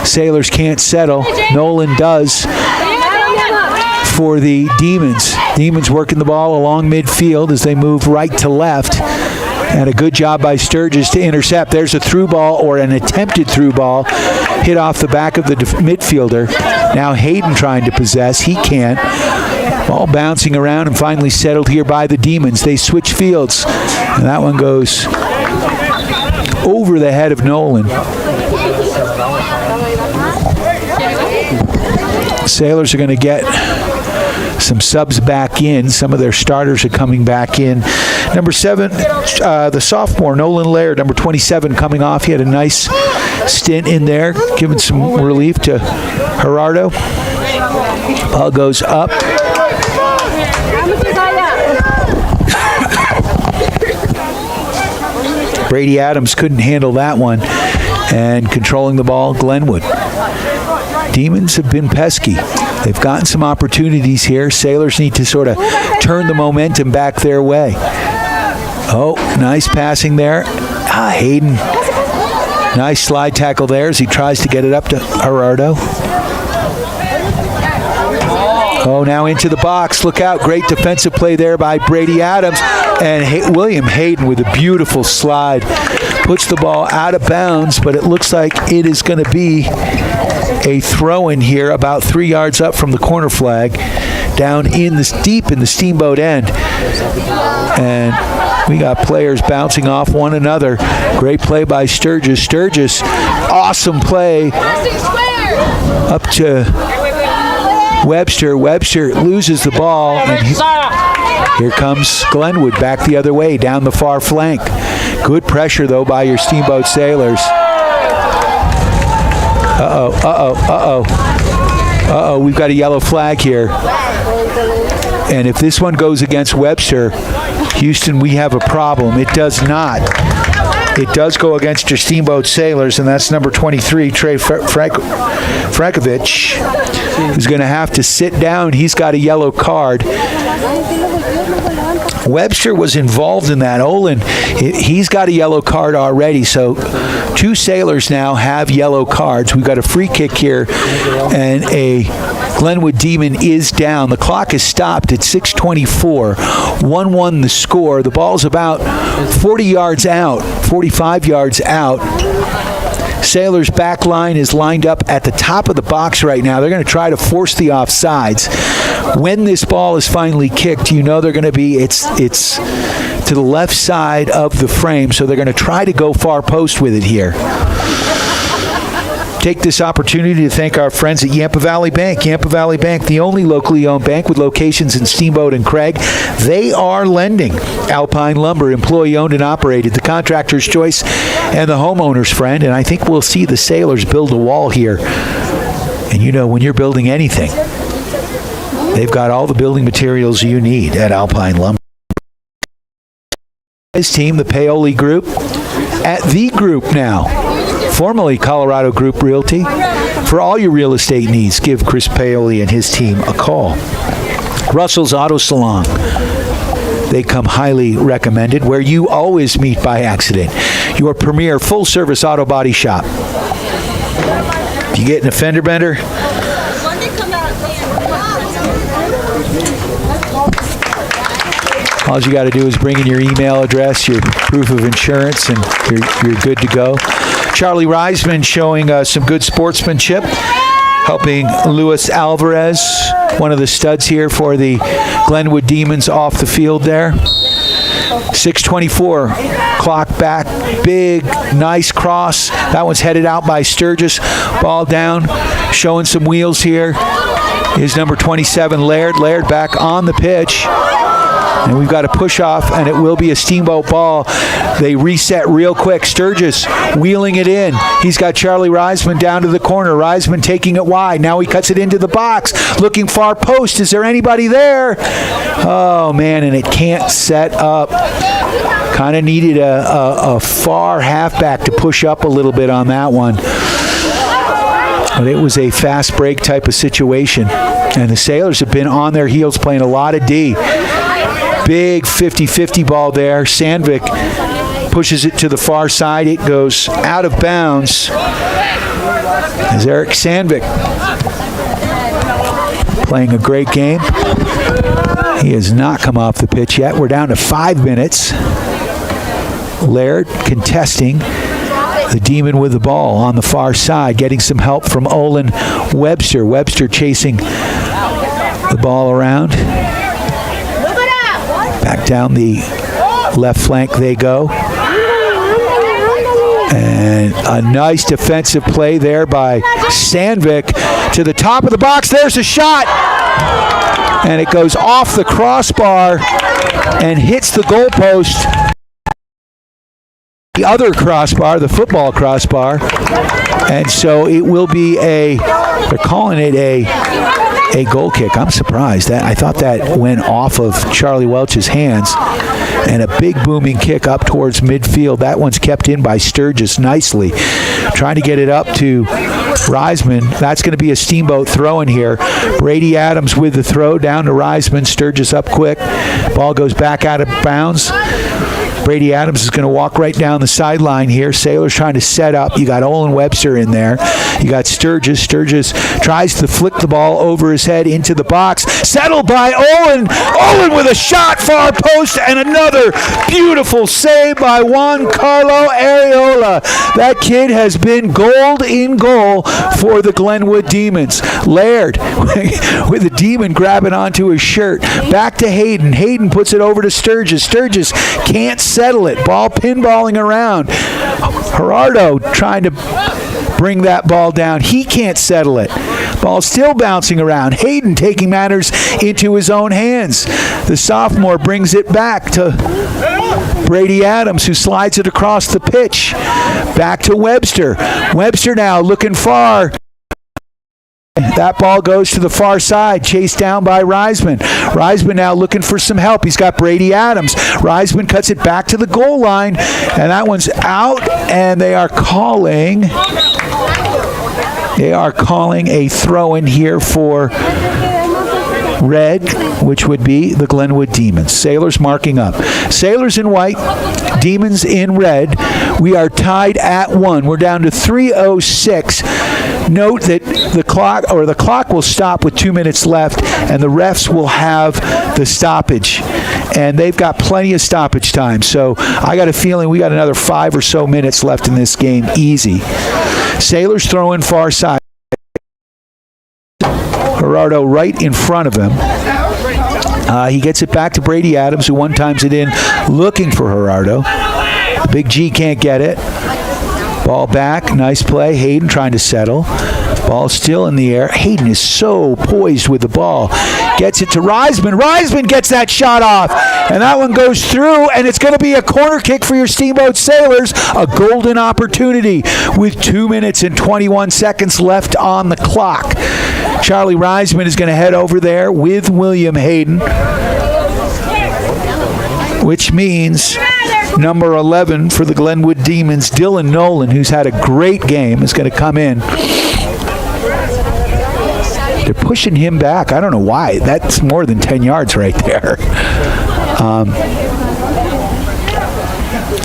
S11: Sailors can't settle. Nolan does for the Demons. Demons working the ball along midfield as they move right to left. And a good job by Sturgis to intercept. There's a through ball, or an attempted through ball, hit off the back of the midfielder. Now Hayden trying to possess. He can't. Ball bouncing around and finally settled here by the Demons. They switch fields. And that one goes over the head of Nolan. Sailors are going to get some subs back in. Some of their starters are coming back in. Number 7, the sophomore, Nolan Laird, number 27, coming off. He had a nice stint in there, giving some relief to Gerardo. Ball goes up. Brady Adams couldn't handle that one. And controlling the ball, Glenwood. Demons have been pesky. They've gotten some opportunities here. Sailors need to sort of turn the momentum back their way. Oh, nice passing there. Hayden. Nice slide tackle there as he tries to get it up to Gerardo. Oh, now into the box. Look out. Great defensive play there by Brady Adams. And William Hayden with a beautiful slide. Puts the ball out of bounds, but it looks like it is going to be a throw-in here about 3 yards up from the corner flag, down in this deep in the Steamboat end. And we got players bouncing off one another. Great play by Sturgis. Sturgis, awesome play up to Webster. Webster loses the ball, and here comes Glenwood back the other way down the far flank. Good pressure though by your Steamboat Sailors. Uh-oh, we've got a yellow flag here. And if this one goes against Webster, Houston, we have a problem. It does not. It does go against your Steamboat Sailors, and that's number 23, Trey Frankovich, who's going to have to sit down. He's got a yellow card. Webster was involved in that. Olin, he's got a yellow card already, so 2 Sailors now have yellow cards. We've got a free kick here, and a Glenwood Demon is down. The clock is stopped at 6:24. 1-1 the score. The ball's about 40 yards out, 45 yards out. Sailors' back line is lined up at the top of the box right now. They're going to try to force the offsides. When this ball is finally kicked, you know they're going to be, it's to the left side of the frame, so they're going to try to go far post with it here. Take this opportunity to thank our friends at Yampa Valley Bank. Yampa Valley Bank, the only locally owned bank with locations in Steamboat and Craig. They are lending. Alpine Lumber, employee owned and operated, the contractor's choice and the homeowner's friend. And I think we'll see the Sailors build a wall here. And you know, when you're building anything, they've got all the building materials you need at Alpine Lumber. His team, the Paoli Group, at The Group now. Formerly Colorado Group Realty. For all your real estate needs, give Chris Paoli and his team a call. Russell's Auto Salon. They come highly recommended, where you always meet by accident. Your premier full-service auto body shop. If you get in a fender bender, all you got to do is bring in your email address, your proof of insurance, and you're good to go. Charlie Reisman showing some good sportsmanship, helping Luis Alvarez, one of the studs here for the Glenwood Demons, off the field there. 6:24, clock back, big, nice cross. That one's headed out by Sturgis. Ball down, showing some wheels here is number 27, Laird. Laird back on the pitch. And we've got a push off, and it will be a Steamboat ball. They reset real quick. Sturgis wheeling it in. He's got Charlie Reisman down to the corner. Reisman taking it wide. Now he cuts it into the box. Looking far post. Is there anybody there? Oh, man, and it can't set up. Kind of needed a far halfback to push up a little bit on that one. But it was a fast break type of situation. And the Sailors have been on their heels playing a lot of D. Big 50-50 ball there. Sandvik pushes it to the far side. It goes out of bounds. As Eric Sandvik playing a great game. He has not come off the pitch yet. We're down to 5 minutes. Laird contesting. The Demon with the ball on the far side, getting some help from Olin Webster. Webster chasing the ball around. Back down the left flank they go. And a nice defensive play there by Sandvik to the top of the box. There's a shot. And it goes off the crossbar and hits the goalpost. The other crossbar, the football crossbar. And so it will be they're calling it a goal kick. I'm surprised. I thought that went off of Charlie Welch's hands. And a big booming kick up towards midfield. That one's kept in by Sturgis nicely. Trying to get it up to Reisman. That's going to be a Steamboat throw in here. Brady Adams with the throw down to Reisman. Sturgis up quick. Ball goes back out of bounds. Brady Adams is going to walk right down the sideline here. Sailors trying to set up. You got Olin Webster in there. You got Sturgis. Sturgis tries to flick the ball over his head into the box. Settled by Olin. Olin with a shot far post and another beautiful save by Juan Carlo Areola. That kid has been gold in goal for the Glenwood Demons. Laird with the Demon grabbing onto his shirt. Back to Hayden. Hayden puts it over to Sturgis. Sturgis can't settle it. Ball pinballing around. Gerardo trying to bring that ball down. He can't settle it. Ball still bouncing around. Hayden taking matters into his own hands. The sophomore brings it back to Brady Adams, who slides it across the pitch. Back to Webster. Webster now looking far. That ball goes to the far side, chased down by Reisman. Reisman now looking for some help. He's got Brady Adams. Reisman cuts it back to the goal line, and that one's out, and they are calling a throw in here for red, which would be the Glenwood Demons. Sailors marking up. Sailors in white, Demons in red. We are tied at 1. We're down to 3:06. Note that the clock will stop with 2 minutes left, and the refs will have the stoppage. And they've got plenty of stoppage time. So I got a feeling we got another 5 or so minutes left in this game. Easy. Sailors throw in far side. Gerardo right in front of him. He gets it back to Brady Adams, who one-times it in, looking for Gerardo. The Big G can't get it. Ball back, nice play. Hayden trying to settle. Ball still in the air. Hayden is so poised with the ball. Gets it to Reisman. Reisman gets that shot off. And that one goes through, and it's going to be a corner kick for your Steamboat Sailors. A golden opportunity with 2 minutes and 21 seconds left on the clock. Charlie Reisman is going to head over there with William Hayden, which means number 11 for the Glenwood Demons, Dylan Nolan, who's had a great game, is going to come in. They're pushing him back. I don't know why. That's more than 10 yards right there.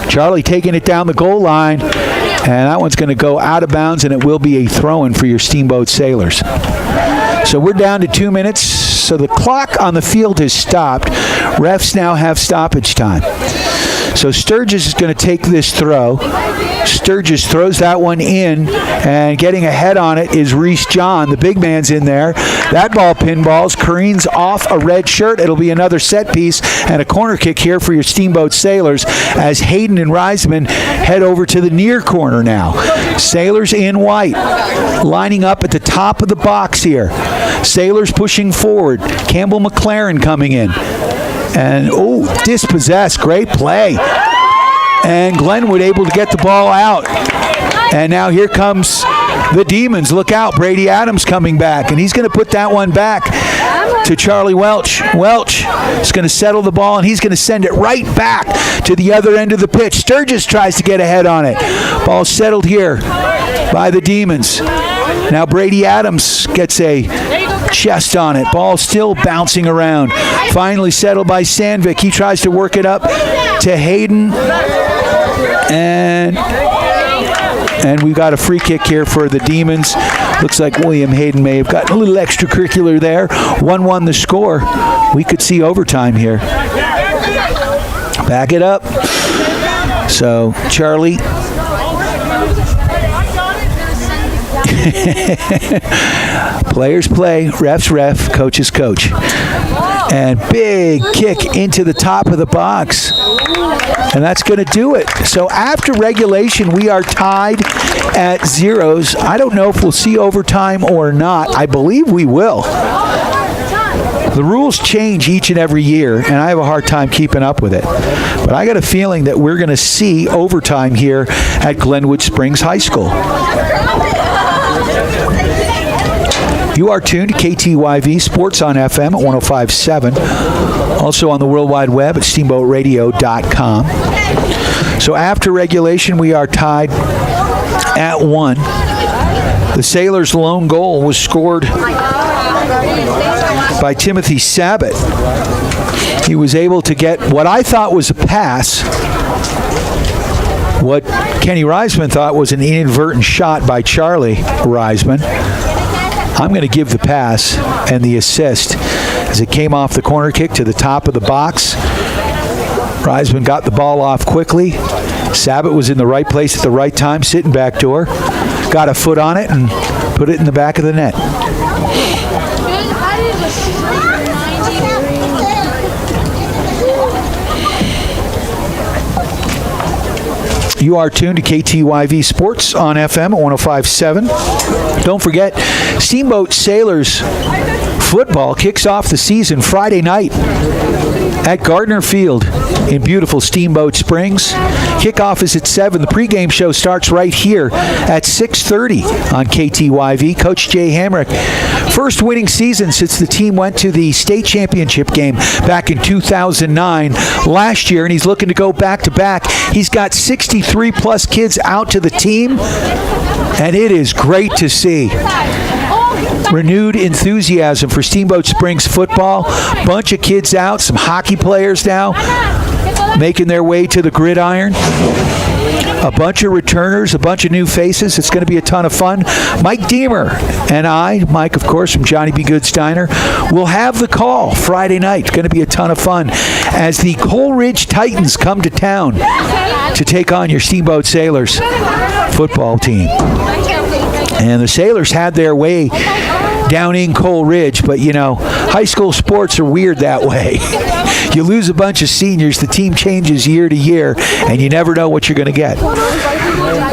S11: Charlie taking it down the goal line, and that one's going to go out of bounds, and it will be a throw-in for your Steamboat Sailors. So we're down to 2 minutes. So the clock on the field has stopped. Refs now have stoppage time. So Sturgis is going to take this throw. Sturgis throws that one in, and getting ahead on it is Reese John. The big man's in there. That ball pinballs, careens off a red shirt. It'll be another set piece and a corner kick here for your Steamboat Sailors as Hayden and Reisman head over to the near corner now. Sailors in white, lining up at the top of the box here. Sailors pushing forward. Campbell McLaren coming in. And, dispossessed. Great play. And Glenwood able to get the ball out. And now here comes the Demons. Look out. Brady Adams coming back. And he's going to put that one back to Charlie Welch. Welch is going to settle the ball, and he's going to send it right back to the other end of the pitch. Sturgis tries to get ahead on it. Ball settled here by the Demons. Now Brady Adams gets a chest on it. Ball still bouncing around. Finally settled by Sandvik. He tries to work it up to Hayden. And we've got a free kick here for the Demons. Looks like William Hayden may have gotten a little extracurricular there. 1-1 the score. We could see overtime here. Back it up. So, Charlie. Players play, refs ref, coaches coach. And big kick into the top of the box. And that's going to do it. So after regulation, we are tied at zeros. I don't know if we'll see overtime or not. I believe we will. The rules change each and every year, and I have a hard time keeping up with it. But I got a feeling that we're going to see overtime here at Glenwood Springs High School. You are tuned to KTYV Sports on FM at 105.7. Also on the World Wide Web at steamboatradio.com. So after regulation, we are tied at 1. The Sailors' lone goal was scored by Timothy Sabat. He was able to get what I thought was a pass, what Kenny Reisman thought was an inadvertent shot by Charlie Reisman. I'm going to give the pass and the assist as it came off the corner kick to the top of the box. Reisman got the ball off quickly. Sabat was in the right place at the right time, sitting back door. Got a foot on it and put it in the back of the net. You are tuned to KTYV Sports on FM at 105.7. Don't forget, Steamboat Sailors football kicks off the season Friday night at Gardner Field in beautiful Steamboat Springs. Kickoff is at 7. The pregame show starts right here at 6:30 on KTYV. Coach Jay Hamrick, first winning season since the team went to the state championship game back in 2009 last year, and he's looking to go back-to-back. He's got 63-plus kids out to the team, and it is great to see. Renewed enthusiasm for Steamboat Springs football. Bunch of kids out, some hockey players now making their way to the gridiron. A bunch of returners, a bunch of new faces. It's going to be a ton of fun. Mike Deemer and I, Mike, of course, from Johnny B. Good's Diner, will have the call Friday night. It's going to be a ton of fun as the Coleridge Titans come to town to take on your Steamboat Sailors football team. And the Sailors had their way down in Coleridge, but you know, high school sports are weird that way. You lose a bunch of seniors, the team changes year to year, and you never know what you're going to get.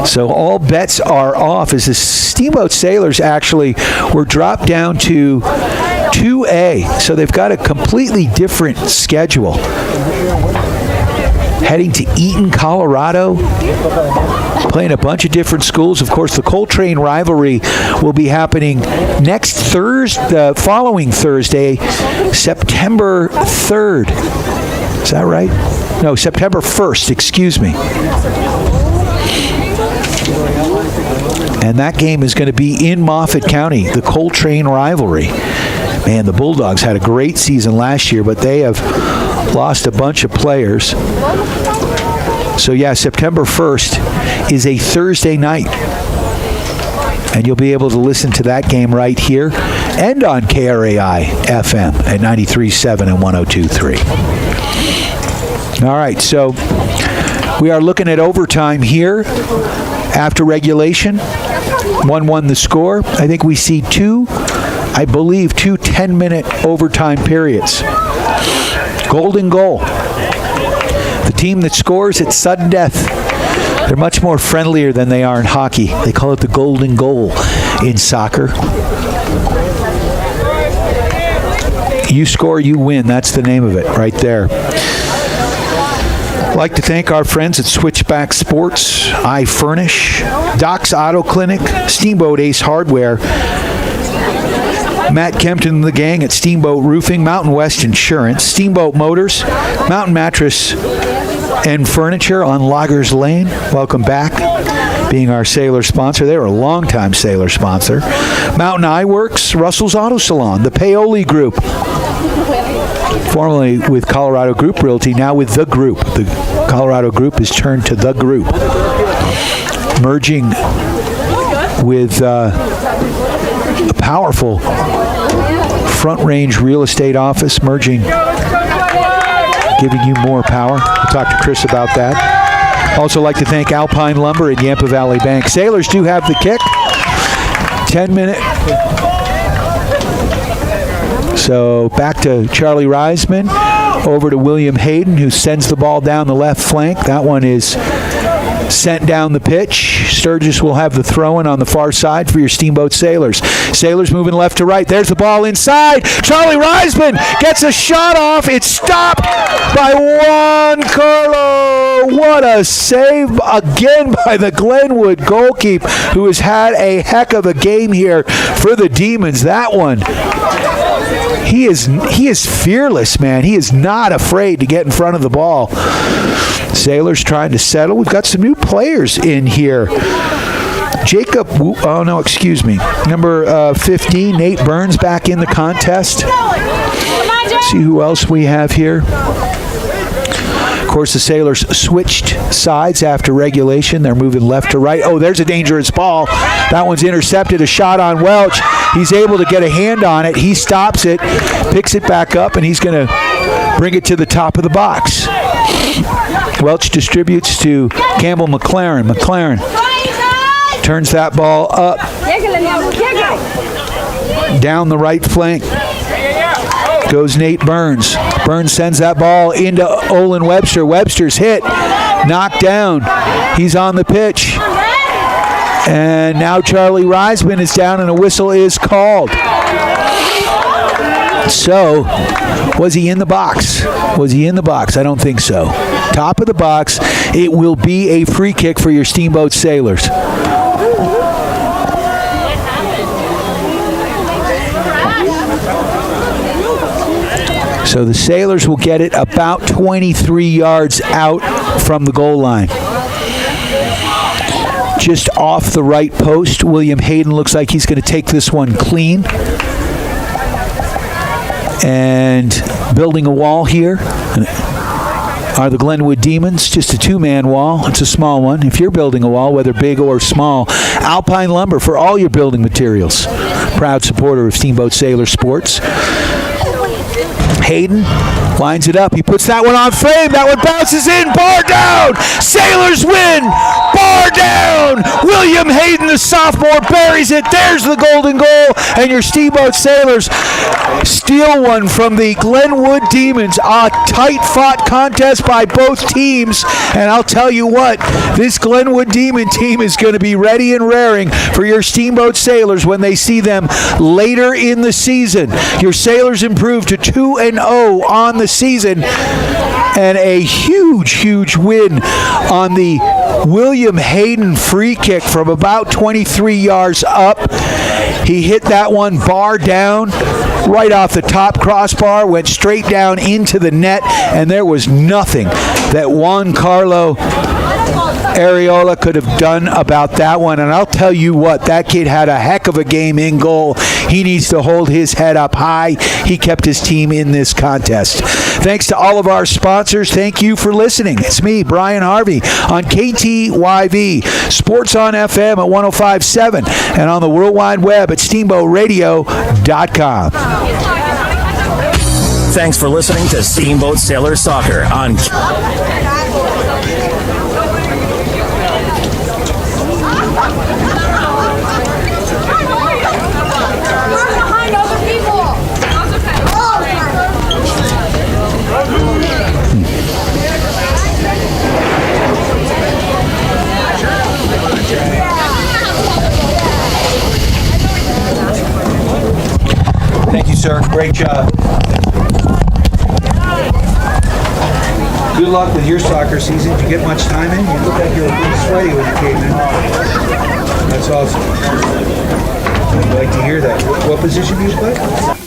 S11: So all bets are off as the Steamboat Sailors actually were dropped down to 2A, so they've got a completely different schedule. Heading to Eaton, Colorado, playing a bunch of different schools. Of course, the Coltrane rivalry will be happening next Thursday, following Thursday, September 3rd. Is that right? No, September 1st, excuse me. And that game is going to be in Moffat County, the Coltrane rivalry. Man, the Bulldogs had a great season last year, but they have lost a bunch of players. So yeah, September 1st is a Thursday night. And you'll be able to listen to that game right here and on KRAI FM at 93.7 and 102.3. All right, so we are looking at overtime here after regulation. 1-1 the score. I think we see two 10-minute overtime periods. Golden goal. The team that scores at sudden death, they're much more friendlier than they are in hockey. They call it the golden goal in soccer. You score, you win. That's the name of it right there. I'd like to thank our friends at Switchback Sports, I Furnish, Doc's Auto Clinic, Steamboat Ace Hardware, Matt Kempton and the gang at Steamboat Roofing, Mountain West Insurance, Steamboat Motors, Mountain Mattress and Furniture on Loggers Lane. Welcome back, being our Sailor sponsor. They were a longtime Sailor sponsor. Mountain Eye Works, Russell's Auto Salon, the Paoli Group, formerly with Colorado Group Realty, now with The Group. The Colorado Group has turned to The Group, merging with a powerful Front Range real estate office, merging, giving you more power. We'll talk to Chris about that. Also like to thank Alpine Lumber and Yampa Valley Bank. Sailors do have the kick. 10-minute. So back to Charlie Reisman, over to William Hayden, who sends the ball down the left flank. That one is sent down the pitch. Sturgis will have the throw-in on the far side for your Steamboat Sailors. Sailors moving left to right. There's the ball inside. Charlie Reisman gets a shot off. It's stopped by Juan Carlo. What a save again by the Glenwood goalkeeper, who has had a heck of a game here for the Demons. That one, he is fearless, man. He is not afraid to get in front of the ball. Sailors trying to settle. We've got some new players in here. Number 15, Nate Burns back in the contest. See who else we have here. Of course, the Sailors switched sides after regulation. They're moving left to right. Oh, there's a dangerous ball. That one's intercepted. A shot on Welch. He's able to get a hand on it. He stops it, picks it back up, and he's going to bring it to the top of the box. Welch distributes to Campbell McLaren. McLaren turns that ball up down the right flank. Goes Nate Burns. Burns sends that ball into Olin Webster. Webster's hit, knocked down. He's on the pitch. And now Charlie Reisman is down and a whistle is called. So, was he in the box? Was he in the box? I don't think so. Top of the box. It will be a free kick for your Steamboat Sailors. So the Sailors will get it about 23 yards out from the goal line. Just off the right post. William Hayden looks like he's going to take this one clean. And building a wall here are the Glenwood Demons. Just a two-man wall. It's a small one. If you're building a wall, whether big or small, Alpine Lumber for all your building materials. Proud supporter of Steamboat Sailor Sports. Hayden lines it up. He puts that one on frame. That one bounces in. Bar down. Sailors win. Bar down. William Hayden, the sophomore, buries it. There's the golden goal. And your Steamboat Sailors steal one from the Glenwood Demons. A tight-fought contest by both teams. And I'll tell you what, this Glenwood Demon team is going to be ready and raring for your Steamboat Sailors when they see them later in the season. Your Sailors improved to 2-0 on the season, and a huge win on the William Hayden free kick from about 23 yards up. He hit that one bar down right off the top crossbar, went straight down into the net, and there was nothing that Juan Carlo Areola could have done about that one. And I'll tell you what, that kid had a heck of a game in goal. He needs to hold his head up high. He kept his team in this contest. Thanks to all of our sponsors. Thank you for listening. It's me, Brian Harvey, on KTYV, Sports on FM at 105.7, and on the World Wide Web at SteamboatRadio.com.
S4: Thanks for listening to Steamboat Sailor Soccer on...
S11: Thank you, sir. Great job. Good luck with your soccer season. Did you get much time in? You look like you were pretty sweaty when you came in. That's awesome. I'd like to hear that. What position do you play?